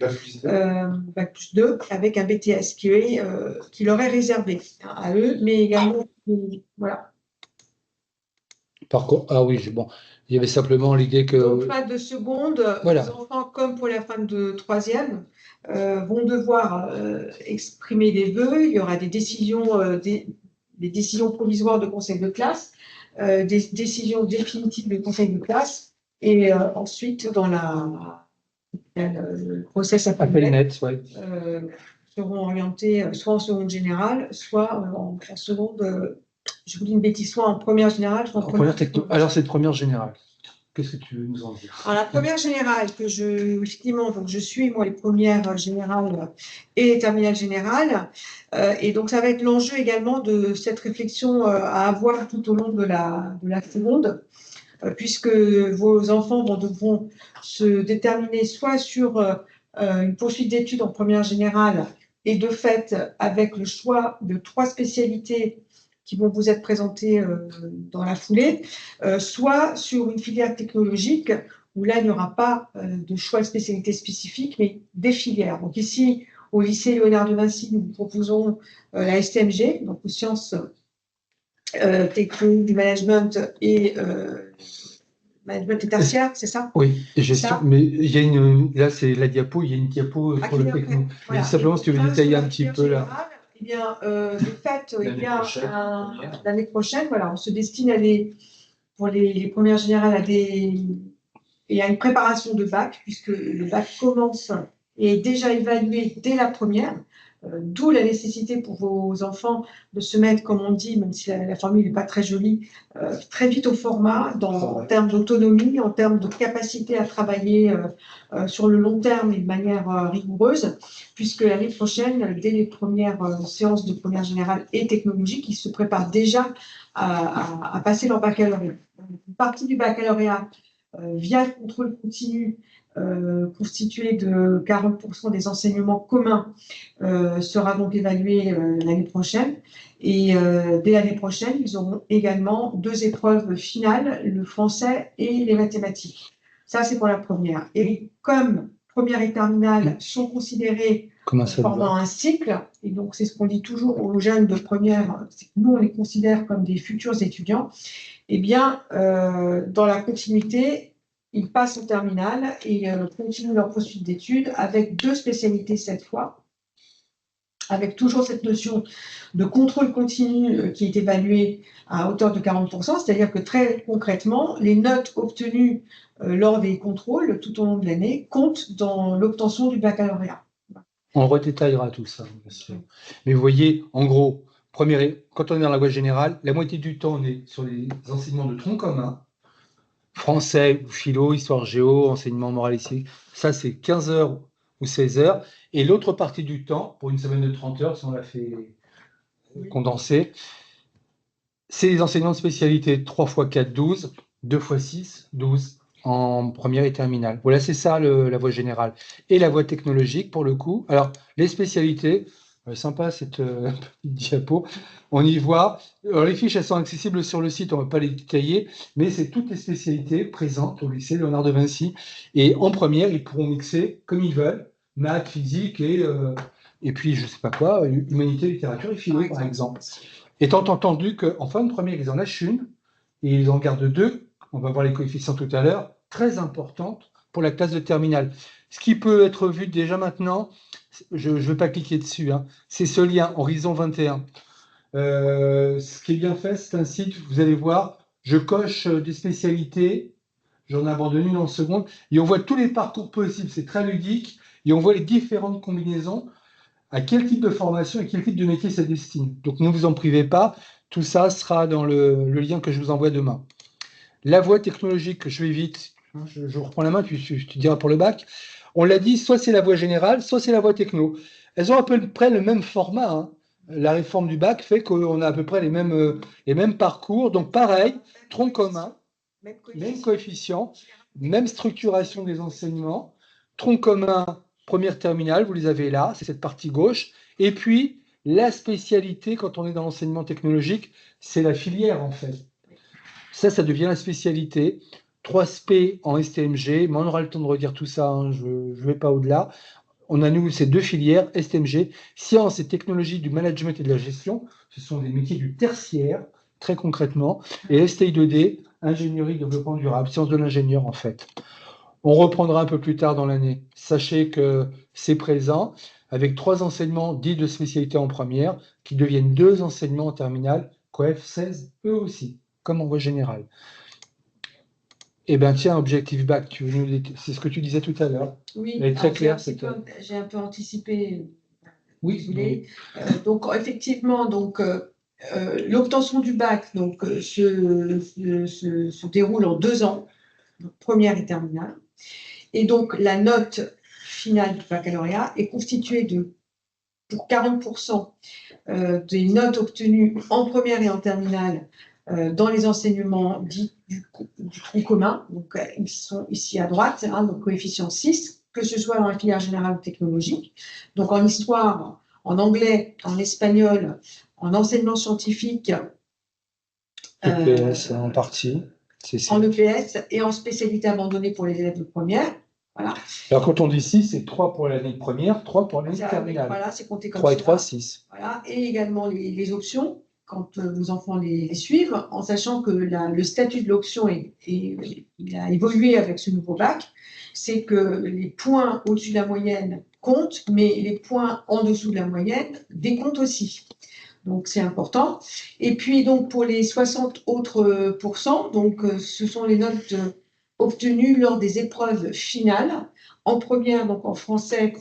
Bac plus 2, avec un BTS qui leur est réservé à eux, mais également, voilà.
Par contre, ah oui, bon, il y avait simplement l'idée que.
Donc, fin de seconde,
Voilà.
les enfants, comme pour la fin de troisième, vont devoir exprimer des vœux. Il y aura des décisions provisoires de conseil de classe, des décisions définitives de conseil de classe, et ensuite, dans le process
Appel net, ouais.
seront orientés soit en seconde générale, soit en seconde, je vous dis une bêtise, soit en première générale, soit en première technologie.
Alors, c'est de première générale. Qu'est-ce que tu veux nous en dire?
Alors, la première générale effectivement, donc je suis moi les premières générales et les terminales générales, et donc ça va être l'enjeu également de cette réflexion à avoir tout au long de la seconde, puisque vos enfants devront se déterminer soit sur une poursuite d'études en première générale, et de fait avec le choix de 3 spécialités qui vont vous être présentées dans la foulée, soit sur une filière technologique où là il n'y aura pas de choix de spécialité spécifique, mais des filières. Donc ici, au lycée Léonard de Vinci, nous vous proposons la STMG, donc aux sciences techniques du management et tertiaire, c'est ça?
Oui, et gestion. Mais il y a là, c'est la diapo, il y a une diapo sur le techno.
Voilà.
Simplement, si tu veux détailler un petit peu là.
Eh bien, de fait, l'année prochaine, voilà, on se destine pour les premières générales et à une préparation de bac, puisque le bac commence et est déjà évalué dès la première. D'où la nécessité pour vos enfants de se mettre, comme on dit, même si la formule n'est pas très jolie, très vite au format, en termes d'autonomie, en termes de capacité à travailler sur le long terme et de manière rigoureuse, puisque l'année prochaine, dès les premières séances de première générale et technologique, ils se préparent déjà à passer leur baccalauréat. Une partie du baccalauréat via le contrôle continu, constitué de 40% des enseignements communs, sera donc évalué l'année prochaine. Et dès l'année prochaine, ils auront également 2 épreuves finales, le français et les mathématiques. Ça, c'est pour la première. Et comme première et terminale sont considérées pendant un cycle, et donc c'est ce qu'on dit toujours aux jeunes de première, c'est que nous, on les considère comme des futurs étudiants, eh bien, dans la continuité, ils passent en terminale et continuent leur poursuite d'études avec 2 spécialités cette fois, avec toujours cette notion de contrôle continu qui est évaluée à hauteur de 40%, c'est-à-dire que très concrètement, les notes obtenues lors des contrôles tout au long de l'année comptent dans l'obtention du baccalauréat.
On redétaillera tout ça, bien sûr. Mais vous voyez, en gros, quand on est dans la voie générale, la moitié du temps, on est sur les enseignements de tronc commun, français, philo, histoire géo, enseignement moral et civique. Ça, c'est 15 heures ou 16 heures. Et l'autre partie du temps, pour une semaine de 30 heures, si on l'a fait condenser, c'est les enseignements de spécialité 3 x 4, 12, 2 x 6, 12 en première et terminale. Voilà, c'est ça la voie générale. Et la voie technologique, pour le coup. Alors, les spécialités, sympa cette petite diapo. On y voit. Alors, les fiches, elles sont accessibles sur le site, on ne va pas les détailler, mais c'est toutes les spécialités présentes au lycée Léonard de Vinci. Et en première, ils pourront mixer comme ils veulent, maths, physique et puis, je ne sais pas quoi, humanité, littérature et philo, par exemple. Étant entendu qu'en fin de première, ils en lâchent une et ils en gardent 2. On va voir les coefficients tout à l'heure, très importantes pour la classe de terminale. Ce qui peut être vu déjà maintenant, je ne vais pas cliquer dessus, hein, c'est ce lien Horizon 21. Ce qui est bien fait, c'est un site, vous allez voir, je coche des spécialités, j'en abandonne une en seconde, et on voit tous les parcours possibles, c'est très ludique, et on voit les différentes combinaisons, à quel type de formation et quel type de métier ça destine. Donc ne vous en privez pas, tout ça sera dans le lien que je vous envoie demain. La voie technologique, je vais vite, je reprends la main, puis je te dirai pour le bac. On l'a dit, soit c'est la voie générale, soit c'est la voie techno. Elles ont à peu près le même format, hein. La réforme du bac fait qu'on a à peu près les mêmes parcours. Donc pareil, tronc commun. même coefficient, même structuration des enseignements, tronc commun, première terminale, vous les avez là, c'est cette partie gauche, et puis la spécialité, quand on est dans l'enseignement technologique, c'est la filière en fait. Ça devient la spécialité. 3 SP en STMG, mais on aura le temps de redire tout ça, hein, je ne vais pas au-delà. On a, nous, ces 2 filières, STMG, sciences et technologies du management et de la gestion, ce sont des métiers du tertiaire, très concrètement, et STI2D, ingénierie, développement durable, sciences de l'ingénieur, en fait. On reprendra un peu plus tard dans l'année. Sachez que c'est présent, avec 3 enseignements dits de spécialité en première, qui deviennent 2 enseignements en terminale, COEF 16, eux aussi, comme en voie générale. Eh bien, tiens, Objectif Bac, c'est ce que tu disais tout à l'heure.
Oui,
elle est très claire.
J'ai un peu anticipé.
Oui.
Oui. Donc, effectivement, l'obtention du bac se déroule en 2 ans, donc première et terminale. Et donc, la note finale du baccalauréat est constituée pour 40% des notes obtenues en première et en terminale dans les enseignements dits du tronc commun. Donc, ils sont ici à droite, hein, donc coefficient 6, que ce soit dans la filière générale ou technologique. Donc, en histoire, en anglais, en espagnol, en enseignement scientifique.
EPS en partie.
En EPS et en spécialité abandonnée pour les élèves de première. Voilà.
Alors, quand on dit 6, c'est 3 pour l'année de première, 3 pour l'année de terminale.
Voilà, c'est compté comme
3
ça.
et 3, 6.
Voilà. Et également les options, quand vos enfants les suivent, en sachant que le statut de l'option il a évolué avec ce nouveau bac, c'est que les points au-dessus de la moyenne comptent, mais les points en dessous de la moyenne décomptent aussi. Donc, c'est important. Et puis, donc, pour les 60 autres pourcents, donc, ce sont les notes obtenues lors des épreuves finales, en première, donc en français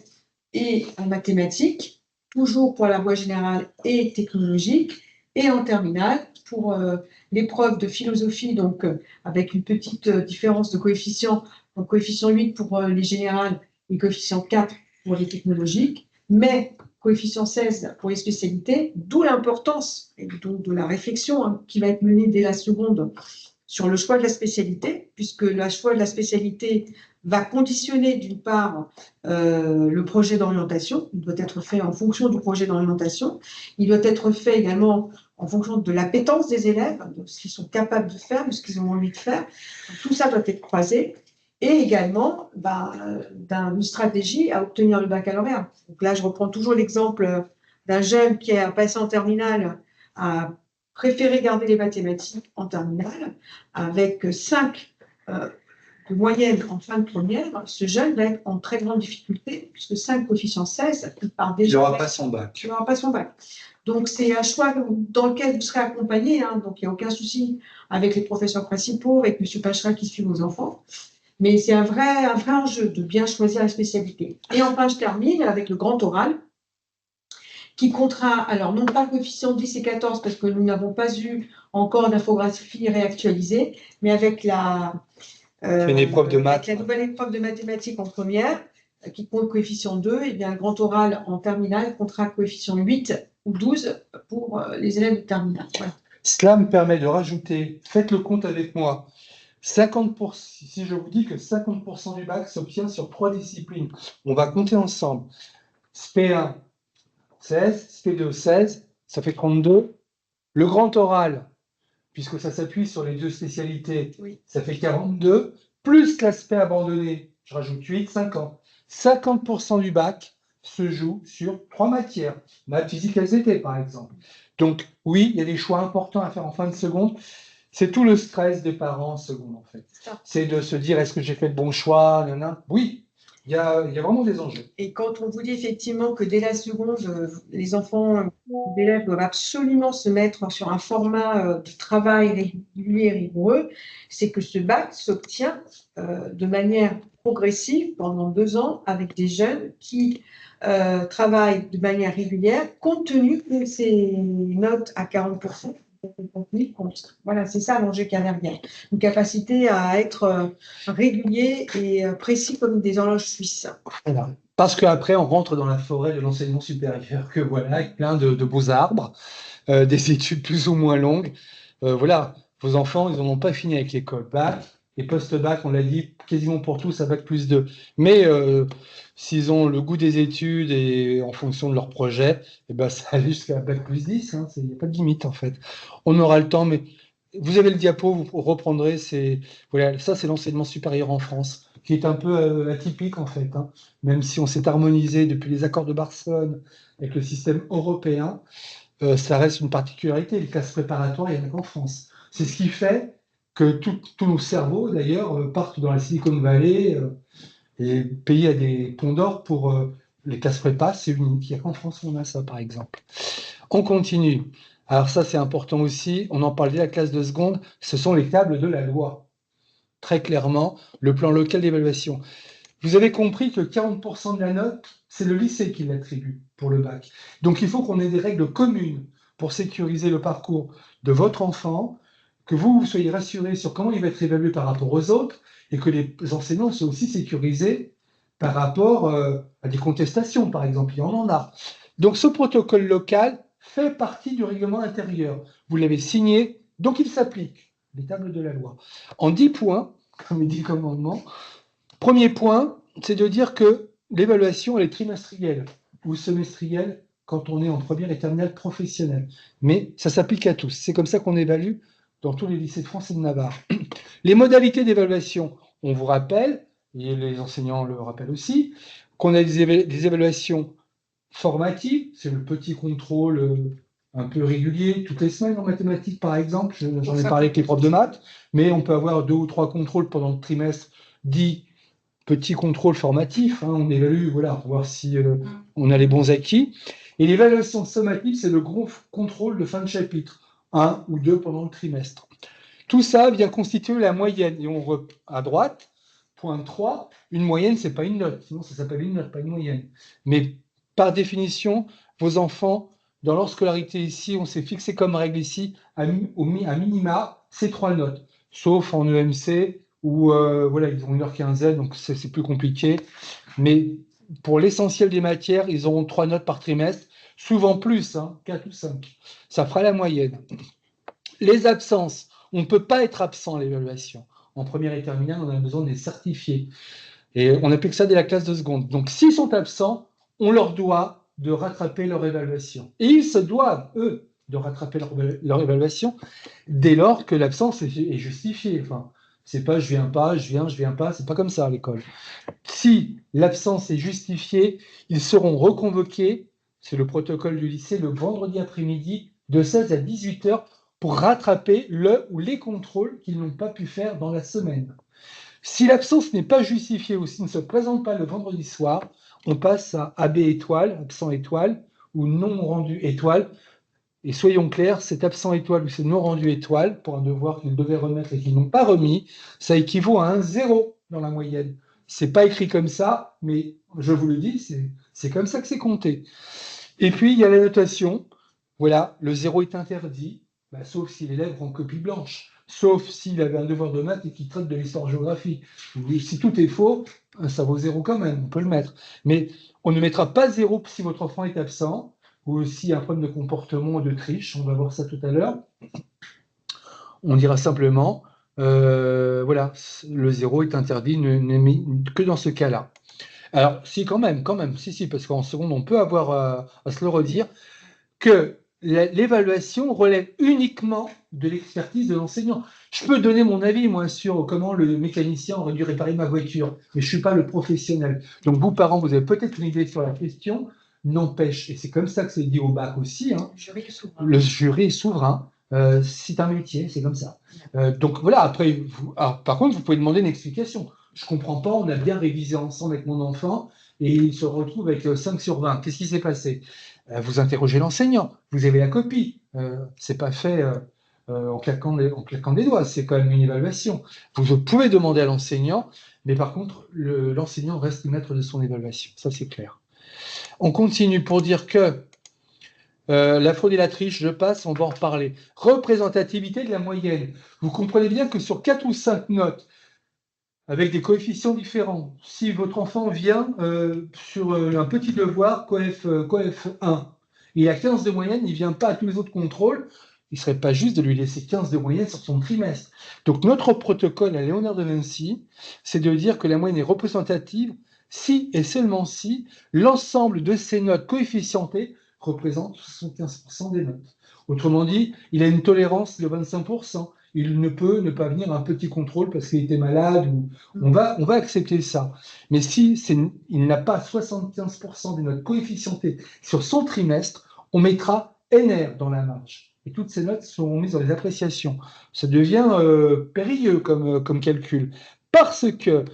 et en mathématiques, toujours pour la voie générale et technologique, et en terminale pour l'épreuve de philosophie, donc avec une petite différence de coefficient, donc coefficient 8 pour les générales et coefficient 4 pour les technologiques, mais coefficient 16 pour les spécialités, d'où l'importance de la réflexion qui va être menée dès la seconde sur le choix de la spécialité, puisque le choix de la spécialité va conditionner d'une part le projet d'orientation. Il doit être fait en fonction du projet d'orientation. Il doit être fait également en fonction de l'appétence des élèves, de ce qu'ils sont capables de faire, de ce qu'ils ont envie de faire. Donc, tout ça doit être croisé. Et également d'une stratégie à obtenir le baccalauréat. Donc là, je reprends toujours l'exemple d'un jeune qui a passé en terminale, a préféré garder les mathématiques en terminale, avec 5 de moyenne en fin de première. Ce jeune va être en très grande difficulté, puisque 5 coefficient 16, il part déjà.
Il n'aura pas son bac.
Il n'aura pas son bac. Donc, c'est un choix dans lequel vous serez accompagné, hein, donc il n'y a aucun souci avec les professeurs principaux, avec M. Pachera qui suit vos enfants. Mais c'est un vrai enjeu de bien choisir la spécialité. Et enfin, je termine avec le grand oral, qui comptera, alors non pas le coefficient 10 et 14, parce que nous n'avons pas eu encore d'infographie réactualisée, mais avec la nouvelle épreuve de mathématiques en première, qui compte coefficient 2, et bien le grand oral en terminale comptera coefficient 8 ou 12 pour les élèves de terminale. Voilà.
Cela me permet de rajouter, faites le compte avec moi, 50%, si je vous dis que 50% du bac s'obtient sur 3 disciplines, on va compter ensemble. SP1, 16, SP2, 16, ça fait 32. Le grand oral, puisque ça s'appuie sur les 2 spécialités,
oui,
ça fait 42, plus l'aspect abandonné, je rajoute 8, 50. 50% du bac se joue sur 3 matières, maths, physique, SVT par exemple. Donc oui, il y a des choix importants à faire en fin de seconde. C'est tout le stress des parents en seconde, en fait. C'est de se dire, est-ce que j'ai fait le bon choix? Oui, il y a vraiment des enjeux.
Et quand on vous dit effectivement que dès la seconde, les enfants, les élèves doivent absolument se mettre sur un format de travail régulier et rigoureux, c'est que ce bac s'obtient de manière progressive pendant 2 ans avec des jeunes qui travaillent de manière régulière compte tenu de ces notes à 40%. Voilà, c'est ça l'enjeu qu'il y a derrière. Une capacité à être régulier et précis comme des horloges suisses.
Voilà. Parce qu'après, on rentre dans la forêt de l'enseignement supérieur, que voilà, avec plein de beaux arbres, des études plus ou moins longues. Voilà, vos enfants, ils n'en ont pas fini avec l'école. Bac et post-bac, on l'a dit, quasiment pour tous à bac plus 2. Mais s'ils ont le goût des études et en fonction de leur projet, eh ben, ça allait jusqu'à bac plus 10. Hein, il n'y a pas de limite, en fait. On aura le temps, mais vous avez le diapo, vous reprendrez. Voilà, ça, c'est l'enseignement supérieur en France, qui est un peu atypique, en fait. Hein, même si on s'est harmonisé depuis les accords de Barcelone avec le système européen, ça reste une particularité. Les classes préparatoires, il n'y en a qu'en France. C'est ce qui fait que tous nos cerveaux, d'ailleurs, partent dans la Silicon Valley et pays à des ponts d'or pour les classes prépa. C'est unique. Il n'y a qu'en France qu'on a ça, par exemple. On continue. Alors ça, c'est important aussi. On en parlait, la classe de seconde. Ce sont les tables de la loi. Très clairement, le plan local d'évaluation. Vous avez compris que 40% de la note, c'est le lycée qui l'attribue pour le bac. Donc il faut qu'on ait des règles communes pour sécuriser le parcours de votre enfant, que vous soyez rassurés sur comment il va être évalué par rapport aux autres, et que les enseignants soient aussi sécurisés par rapport à des contestations, par exemple. Il y en a. Donc ce protocole local fait partie du règlement intérieur. Vous l'avez signé, donc il s'applique, les tables de la loi. En 10 points, comme il dit le commandement, premier point, c'est de dire que l'évaluation, elle est trimestrielle ou semestrielle quand on est en première et terminale professionnelle. Mais ça s'applique à tous. C'est comme ça qu'on évalue dans tous les lycées de France et de Navarre. Les modalités d'évaluation, on vous rappelle, et les enseignants le rappellent aussi, qu'on a des évaluations formatives, c'est le petit contrôle un peu régulier, toutes les semaines en mathématiques par exemple, j'en ai parlé avec les profs de maths, mais on peut avoir 2 ou 3 contrôles pendant le trimestre dit petit contrôle formatif, hein, on évalue, voilà, pour voir si on a les bons acquis. Et l'évaluation sommative, c'est le gros contrôle de fin de chapitre, 1 ou 2 pendant le trimestre. Tout ça vient constituer la moyenne. Et on voit à droite, point 3, une moyenne, c'est pas une note, sinon ça s'appelle une note, pas une moyenne. Mais par définition, vos enfants, dans leur scolarité ici, on s'est fixé comme règle ici, à minima, c'est 3 notes, sauf en EMC, où voilà, ils ont 1h15, donc c'est plus compliqué. Mais pour l'essentiel des matières, ils auront 3 notes par trimestre, souvent plus, hein, 4 ou 5. Ça fera la moyenne. Les absences, on ne peut pas être absent à l'évaluation. En première et terminale, on a besoin d'être certifiés. Et on applique ça dès la classe de seconde. Donc s'ils sont absents, on leur doit de rattraper leur évaluation. Et ils se doivent, eux, de rattraper leur évaluation dès lors que l'absence est justifiée. Enfin, c'est pas je viens pas, je viens pas, c'est pas comme ça à l'école. Si l'absence est justifiée, ils seront reconvoqués, c'est le protocole du lycée, le vendredi après-midi de 16 à 18 heures pour rattraper le ou les contrôles qu'ils n'ont pas pu faire dans la semaine. Si l'absence n'est pas justifiée ou s'il ne se présente pas le vendredi soir, on passe à AB étoile, absent étoile, ou non rendu étoile. Et soyons clairs, cet absent étoile ou ce non rendu étoile, pour un devoir qu'ils devaient remettre et qu'ils n'ont pas remis, ça équivaut à un 0 dans la moyenne. C'est pas écrit comme ça, mais je vous le dis, c'est comme ça que c'est compté. Et puis, il y a la notation. Voilà, le 0 est interdit, sauf si l'élève rend copie blanche, sauf s'il avait un devoir de maths et qu'il traite de l'histoire-géographie. Si tout est faux, ça vaut 0 quand même, on peut le mettre. Mais on ne mettra pas 0 si votre enfant est absent, ou s'il y a un problème de comportement ou de triche, on va voir ça tout à l'heure. On dira simplement, voilà, le 0 est interdit, n'est mis que dans ce cas-là. Alors, si, quand même, si, parce qu'en seconde, on peut avoir à se le redire, que l'évaluation relève uniquement de l'expertise de l'enseignant. Je peux donner mon avis, moi, sur comment le mécanicien aurait dû réparer ma voiture, mais je ne suis pas le professionnel. Donc, vous, parents, vous avez peut-être une idée sur la question, n'empêche, et c'est comme ça que c'est dit au bac aussi, hein, le jury est souverain. C'est un métier, c'est comme ça. Donc voilà, après, par contre, vous pouvez demander une explication. Je ne comprends pas, on a bien révisé ensemble avec mon enfant, et il se retrouve avec 5 sur 20. Qu'est-ce qui s'est passé? Vous interrogez l'enseignant, vous avez la copie. C'est pas fait en claquant des doigts, c'est quand même une évaluation. Vous pouvez demander à l'enseignant, mais par contre, l'enseignant reste le maître de son évaluation. Ça, c'est clair. On continue pour dire que la fraude et la triche, je passe, on va en reparler. Représentativité de la moyenne. Vous comprenez bien que sur 4 ou 5 notes, avec des coefficients différents, si votre enfant vient sur un petit devoir, coef 1, il a 15 de moyenne, il ne vient pas à tous les autres contrôles, il ne serait pas juste de lui laisser 15 de moyenne sur son trimestre. Donc notre protocole à Léonard de Vinci, c'est de dire que la moyenne est représentative si et seulement si l'ensemble de ces notes coefficientées représente 75% des notes. Autrement dit, il a une tolérance de 25%. Il ne peut ne pas venir à un petit contrôle parce qu'il était malade. Ou... on va accepter ça. Mais si il n'a pas 75% des notes coefficientées sur son trimestre, on mettra NR dans la marge. Et toutes ces notes seront mises dans les appréciations. Ça devient périlleux comme calcul. Parce que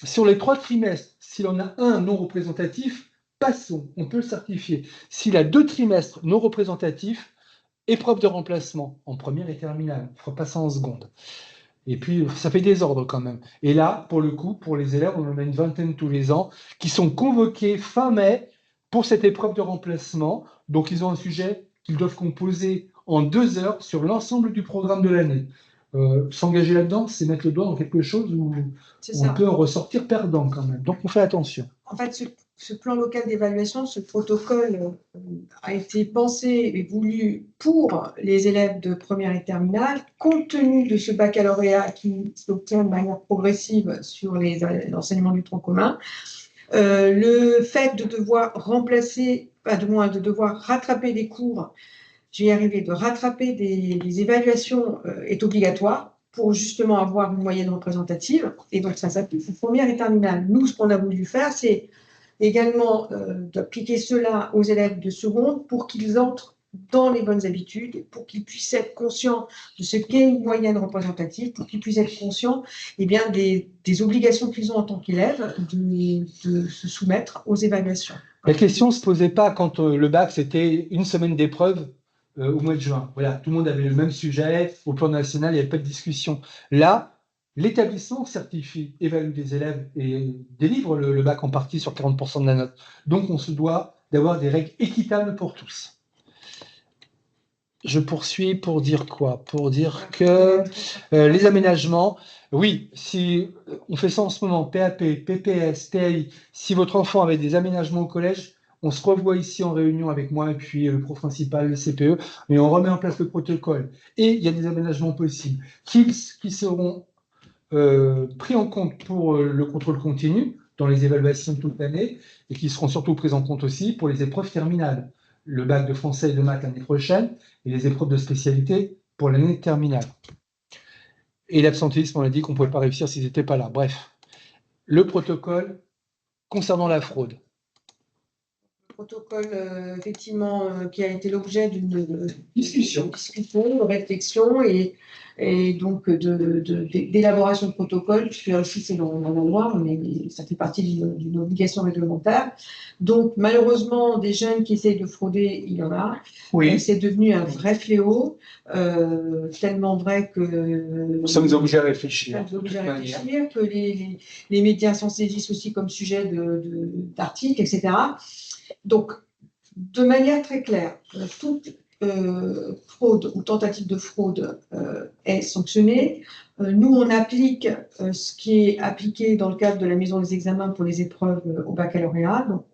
sur les 3 trimestres, s'il en a un non représentatif, passons, on peut le certifier. S'il a 2 trimestres non représentatifs, épreuve de remplacement en première et terminale. Il ne fera pas ça en seconde. Et puis, ça fait des ordres quand même. Et là, pour le coup, pour les élèves, on en a une vingtaine tous les ans qui sont convoqués fin mai pour cette épreuve de remplacement. Donc, ils ont un sujet qu'ils doivent composer en 2 heures sur l'ensemble du programme de l'année. S'engager là-dedans, c'est mettre le doigt dans quelque chose où on peut en ressortir perdant quand même. Donc, on fait attention.
En fait, ce plan local d'évaluation, ce protocole a été pensé et voulu pour les élèves de première et terminale, compte tenu de ce baccalauréat qui s'obtient de manière progressive sur l'enseignement du tronc commun. Le fait de devoir remplacer, pas de moins, de devoir rattraper des cours, j'y ai arrivé, de rattraper des évaluations est obligatoire pour justement avoir une moyenne représentative. Et donc, ça s'applique aux premières et terminales. Nous, ce qu'on a voulu faire, c'est également d'appliquer cela aux élèves de seconde pour qu'ils entrent dans les bonnes habitudes, pour qu'ils puissent être conscients de ce qu'est une moyenne représentative, pour qu'ils puissent être conscients bien, des obligations qu'ils ont en tant qu'élèves de se soumettre aux évaluations.
La question ne se posait pas quand le bac, c'était une semaine d'épreuve au mois de juin. Voilà, tout le monde avait le même sujet. Au plan national, il n'y avait pas de discussion. Là, l'établissement certifie, évalue des élèves et délivre le bac en partie sur 40% de la note. Donc, on se doit d'avoir des règles équitables pour tous. Je poursuis pour dire quoi? Pour dire que les aménagements, oui, si on fait ça en ce moment, PAP, PPS, PAI, si votre enfant avait des aménagements au collège, on se revoit ici en réunion avec moi et puis le prof principal, le CPE, et on remet en place le protocole. Et il y a des aménagements possibles qui seront pris en compte pour le contrôle continu dans les évaluations de toute l'année et qui seront surtout pris en compte aussi pour les épreuves terminales. Le bac de français et de maths l'année prochaine et les épreuves de spécialité pour l'année terminale. Et l'absentéisme, on a dit qu'on ne pouvait pas réussir s'ils n'étaient pas là. Bref, le protocole concernant la fraude.
Le protocole, effectivement, qui a été l'objet d'une discussion, de réflexion et donc d'élaboration de protocole, puisque aussi c'est dans la loi, mais ça fait partie d'une obligation réglementaire. Donc, malheureusement, des jeunes qui essayent de frauder, il y en a.
Oui.
C'est devenu un vrai fléau, tellement vrai que...
Nous sommes obligés à réfléchir.
Que les médias s'en saisissent aussi comme sujet d'articles, etc. Donc, de manière très claire, toute fraude ou tentative de fraude est sanctionnée. Nous, on applique ce qui est appliqué dans le cadre de la maison des examens pour les épreuves au baccalauréat. Donc,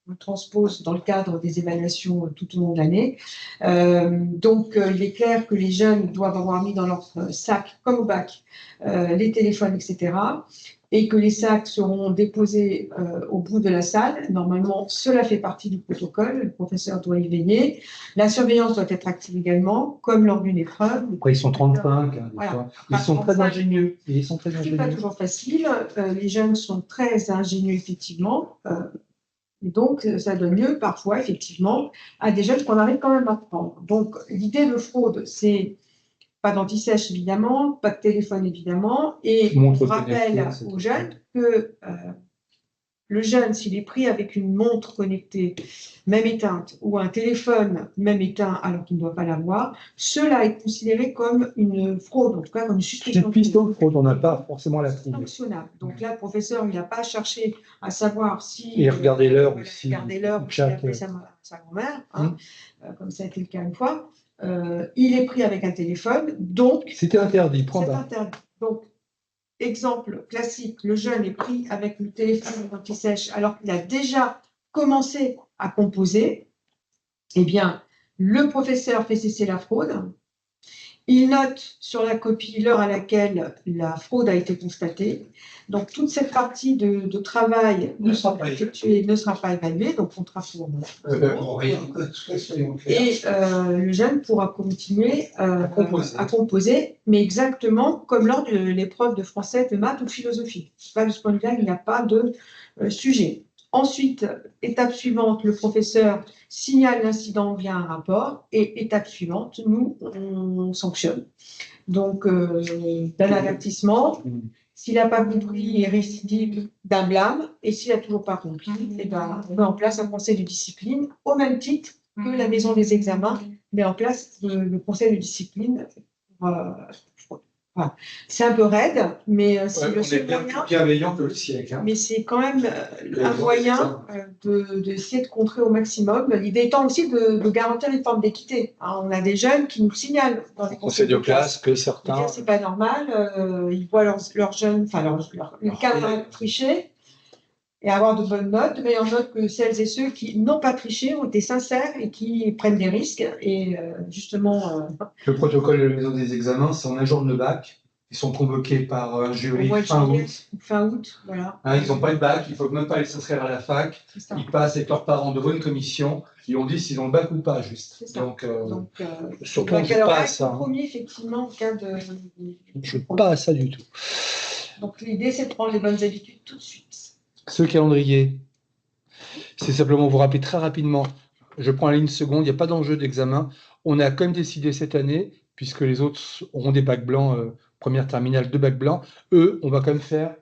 on transpose dans le cadre des évaluations tout au long de l'année. Donc, il est clair que les jeunes doivent avoir mis dans leur sac, comme au bac, les téléphones, etc. Et que les sacs seront déposés au bout de la salle. Normalement, cela fait partie du protocole. Le professeur doit y veiller. La surveillance doit être active également, comme lors d'une épreuve.
Après, ils sont 35. Voilà. Ils sont très ingénieux.
C'est pas toujours facile. Les jeunes sont très ingénieux, effectivement. Et donc, ça donne lieu parfois, effectivement, à des jeunes qu'on arrive quand même à prendre. Donc, l'idée de fraude, c'est pas d'anti-sèche, évidemment, pas de téléphone, évidemment, et on rappelle aux jeunes que le jeune, s'il est pris avec une montre connectée, même éteinte, ou un téléphone, même éteint, alors qu'il ne doit pas l'avoir, cela est considéré comme une fraude, en tout cas comme une suspicion.
Une piste de fraude, on n'a pas forcément la trouver.
Sanctionnable. Donc là, le professeur, il n'a pas cherché à savoir si...
Et regarder l'heure aussi.
Regarder l'heure, ou s'il appelait sa grand-mère, hein, comme ça a été le cas une fois. Il est pris avec un téléphone, donc...
C'était interdit,
c'est interdit. Donc, exemple classique, le jeune est pris avec le téléphone anti-sèche alors qu'il a déjà commencé à composer. Eh bien, Le professeur fait cesser la fraude. Il note sur la copie l'heure à laquelle la fraude a été constatée. Donc, toute cette partie de travail effectuée ne sera pas évaluée, donc on sera pour rien. Et le jeune pourra continuer à composer, mais exactement comme lors de l'épreuve de français, de maths ou de philosophie. Là, de ce point de vue-là, il n'y a pas de sujet. Ensuite, étape suivante, le professeur signale l'incident via un rapport et étape suivante, nous, on sanctionne. Donc, d'un avertissement, s'il n'a pas compris et récidive, d'un blâme, et s'il n'a toujours pas compris, eh ben, on met en place un conseil de discipline au même titre que la maison des examens met en place le conseil de discipline. Voilà. C'est un peu raide, mais c'est le seul moyen.
Bienveillant que le siècle. Hein.
Mais c'est quand même un moyen d'essayer de contrer au maximum. L'idée étant aussi de garantir une forme d'équité. On a des jeunes qui nous signalent dans les conseils de classe
que certains.
C'est pas normal. Ils voient leurs jeunes, enfin leurs camarades tricher et avoir de bonnes notes, de meilleures notes que celles et ceux qui n'ont pas triché, ont été sincères et qui prennent des risques. Et justement.
Le protocole de la maison des examens, c'est en ajourne le bac. Ils sont convoqués par un jury fin août.
Fin août, voilà.
Hein, ils n'ont pas le bac, il ne faut même pas aller s'inscrire à la fac. Ils passent avec leurs parents devant une commission. Ils ont dit s'ils ont le bac ou pas, juste. Donc surtout, on ne dit pas à ça.
Compromis, effectivement, en cas de.
Je ne dis pas à ça du tout.
Donc l'idée, c'est de prendre les bonnes habitudes tout de suite.
Ce calendrier, c'est simplement vous rappeler très rapidement, je prends la ligne seconde, il n'y a pas d'enjeu d'examen. On a quand même décidé cette année, puisque les autres auront des bacs blancs, première terminale, 2 bacs blancs, eux, on va quand même faire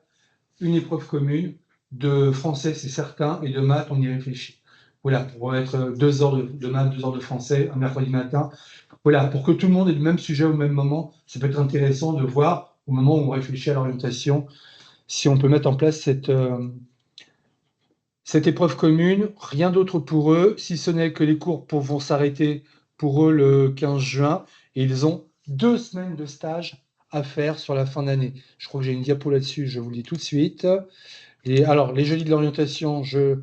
une épreuve commune de français, c'est certain, et de maths, on y réfléchit. Voilà, pour être 2 heures de maths, 2 heures de français, un mercredi matin. Voilà, pour que tout le monde ait le même sujet au même moment, ça peut être intéressant de voir, au moment où on réfléchit à l'orientation, si on peut mettre en place cette épreuve commune, rien d'autre pour eux, si ce n'est que les cours vont s'arrêter pour eux le 15 juin, et ils ont 2 semaines de stage à faire sur la fin d'année. Je crois que j'ai une diapo là-dessus, je vous le dis tout de suite. Et alors, les jeudis de l'orientation, je ne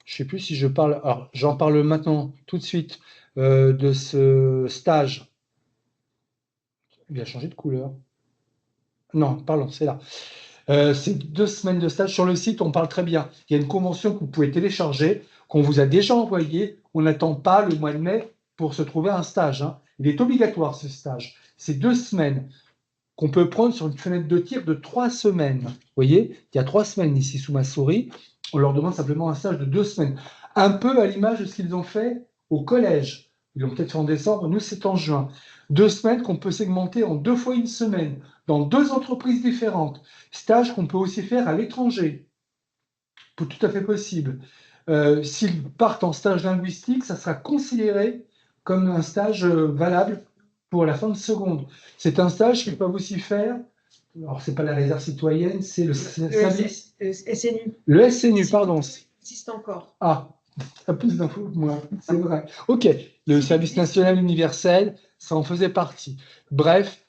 sais plus si je parle, alors j'en parle maintenant tout de suite de ce stage. Il a changé de couleur. Non, pardon, c'est là. C'est 2 semaines de stage. Sur le site, on parle très bien. Il y a une convention que vous pouvez télécharger, qu'on vous a déjà envoyée. On n'attend pas le mois de mai pour se trouver un stage. Hein. Il est obligatoire, ce stage. C'est 2 semaines qu'on peut prendre sur une fenêtre de tir de 3 semaines. Vous voyez, il y a 3 semaines ici sous ma souris. On leur demande simplement un stage de 2 semaines. Un peu à l'image de ce qu'ils ont fait au collège. Ils l'ont peut-être fait en décembre, nous c'est en juin. 2 semaines qu'on peut segmenter en 2 fois une semaine, dans 2 entreprises différentes. Stage qu'on peut aussi faire à l'étranger. Tout à fait possible. S'ils partent en stage linguistique, ça sera considéré comme un stage valable pour la fin de seconde. C'est un stage qu'ils peuvent aussi faire. Alors, ce n'est pas la réserve citoyenne, c'est le service.
SNU.
Le SNU, pardon.
Existe encore.
Ah, tu as plus d'infos que moi, c'est vrai. Ok, le service national universel, ça en faisait partie. Bref,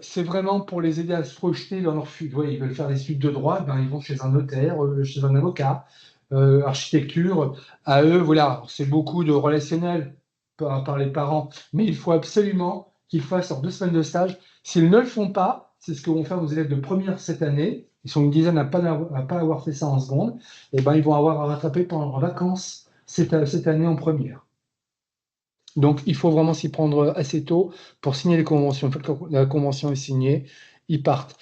c'est vraiment pour les aider à se projeter dans leur futur. Ils veulent faire des études de droit, ben, ils vont chez un notaire, chez un avocat, architecture. À eux, voilà, c'est beaucoup de relationnel par les parents, mais il faut absolument qu'ils fassent leurs 2 semaines de stage. S'ils ne le font pas, c'est ce que vont faire nos élèves de première cette année. Ils sont une dizaine à pas avoir fait ça en seconde. Et ben, ils vont avoir à rattraper pendant leurs vacances cette année en première. Donc, il faut vraiment s'y prendre assez tôt pour signer les conventions. Une fois que la convention est signée, ils partent.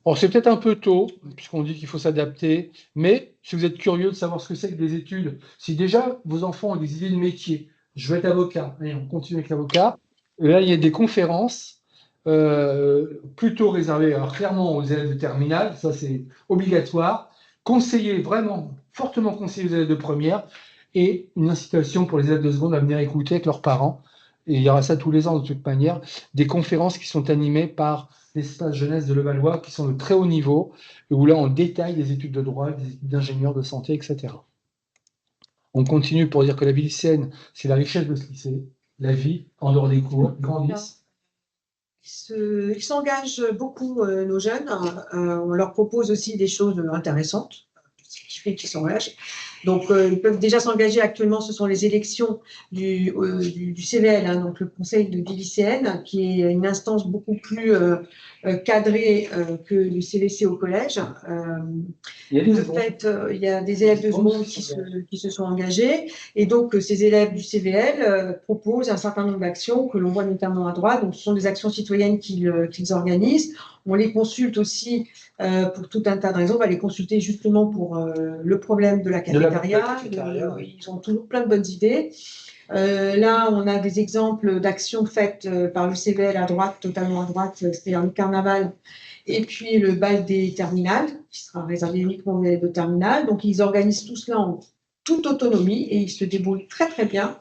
Alors, c'est peut-être un peu tôt, puisqu'on dit qu'il faut s'adapter, mais si vous êtes curieux de savoir ce que c'est que des études, si déjà vos enfants ont des idées de métier, je vais être avocat, allez, on continue avec l'avocat, là, il y a des conférences plutôt réservées, alors clairement aux élèves de terminale, ça c'est obligatoire, conseiller, vraiment, fortement conseiller aux élèves de première, et une incitation pour les élèves de seconde à venir écouter avec leurs parents. Et il y aura ça tous les ans de toute manière, des conférences qui sont animées par l'espace jeunesse de Levallois, qui sont de très haut niveau, où là on détaille des études de droit, des études d'ingénieur de santé, etc. On continue pour dire que la vie lycéenne, c'est la richesse de ce lycée, la vie en dehors des cours, grandissent.
Ils s'engagent beaucoup, nos jeunes. On leur propose aussi des choses intéressantes, ce qui fait qu'ils s'engagent. Donc, ils peuvent déjà s'engager actuellement, ce sont les élections du CVL, hein, donc le Conseil de vie lycéenne, qui est une instance beaucoup plus cadrée que le CVC au collège. De fait, il y a des élèves de seconde qui se sont engagés, et donc ces élèves du CVL proposent un certain nombre d'actions que l'on voit notamment à droite. Donc, ce sont des actions citoyennes qu'ils organisent. On les consulte aussi pour tout un tas de raisons. On va les consulter justement pour le problème de la cafétéria. Ils ont toujours plein de bonnes idées. Là, on a des exemples d'actions faites par le CVL à droite, totalement à droite, c'est-à-dire le carnaval, et puis le bal des terminales, qui sera réservé uniquement aux élèves de terminale. Donc, ils organisent tout cela en toute autonomie et ils se débrouillent très, très bien.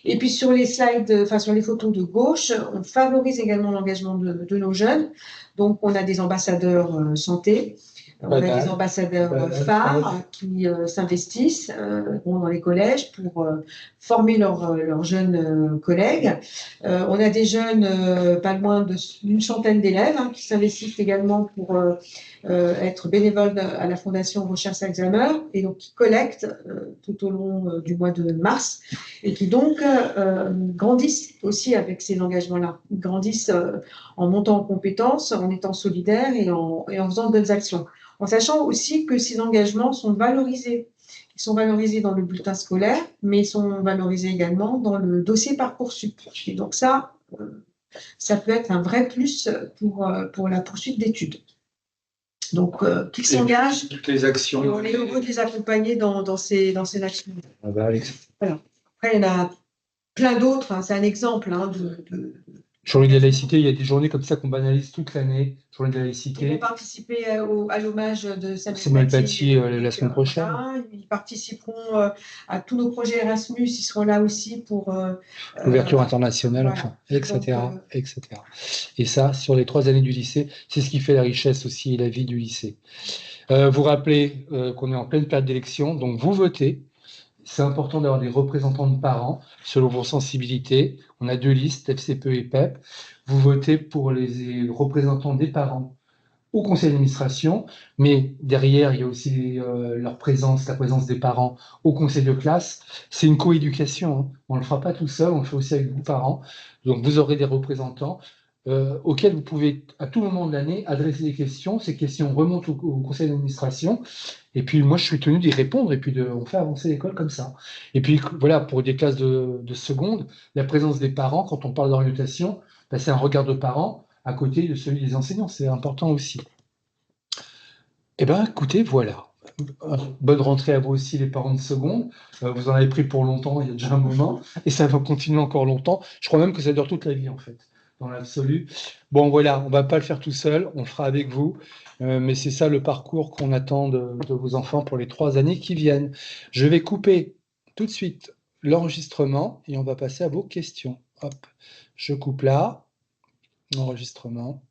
Et puis, sur les slides, enfin, sur les photos de gauche, on favorise également l'engagement de nos jeunes. Donc, on a des ambassadeurs santé. On a des ambassadeurs phares qui s'investissent dans les collèges pour former leurs jeunes collègues. On a des jeunes, pas loin d'une centaine d'élèves, hein, qui s'investissent également pour être bénévoles à la Fondation Recherche Alzheimer et donc qui collectent tout au long du mois de mars et qui donc grandissent aussi avec ces engagements-là. Ils grandissent en montant en compétences, en étant solidaires et en faisant de bonnes actions. En sachant aussi que ces engagements sont valorisés. Ils sont valorisés dans le bulletin scolaire, mais ils sont valorisés également dans le dossier Parcoursup. Et donc ça peut être un vrai plus pour la poursuite d'études. Donc, qu'ils s'engagent,
toutes les actions.
Et on est heureux de les accompagner dans ces actions.
Ah bah, Alex.
Voilà. Après, il y en a plein d'autres. Hein. C'est un exemple
Journée de la laïcité, il y a des journées comme ça qu'on banalise toute l'année. Journée de la laïcité.
Ils vont participer à l'hommage de
Samuel Paty la semaine prochaine.
Voilà. Ils participeront à tous nos projets Erasmus. Ils seront là aussi pour
l'ouverture internationale,
voilà.
enfin, etc., etc. Et ça, sur les 3 années du lycée, c'est ce qui fait la richesse aussi et la vie du lycée. Vous rappelez qu'on est en pleine période d'élection, donc vous votez. C'est important d'avoir des représentants de parents selon vos sensibilités. On a 2 listes, FCPE et PEP. Vous votez pour les représentants des parents au conseil d'administration, mais derrière, il y a aussi leur présence, la présence des parents au conseil de classe. C'est une coéducation. Hein. On ne le fera pas tout seul, on le fait aussi avec vous, parents. Donc, vous aurez des représentants auxquels vous pouvez, à tout moment de l'année, adresser des questions. Ces questions remontent au conseil d'administration. Et puis, moi, je suis tenu d'y répondre. Et puis, on fait avancer l'école comme ça. Et puis, voilà, pour des classes de seconde, la présence des parents, quand on parle d'orientation, ben, c'est un regard de parents à côté de celui des enseignants. C'est important aussi. Eh bien, écoutez, voilà. Bonne rentrée à vous aussi, les parents de seconde. Vous en avez pris pour longtemps, il y a déjà un moment. Et ça va continuer encore longtemps. Je crois même que ça dure toute la vie, en fait, dans l'absolu. Bon, voilà, on ne va pas le faire tout seul. On le fera avec vous. Mais c'est ça le parcours qu'on attend de vos enfants pour les 3 années qui viennent. Je vais couper tout de suite l'enregistrement et on va passer à vos questions. Hop, je coupe là. Enregistrement.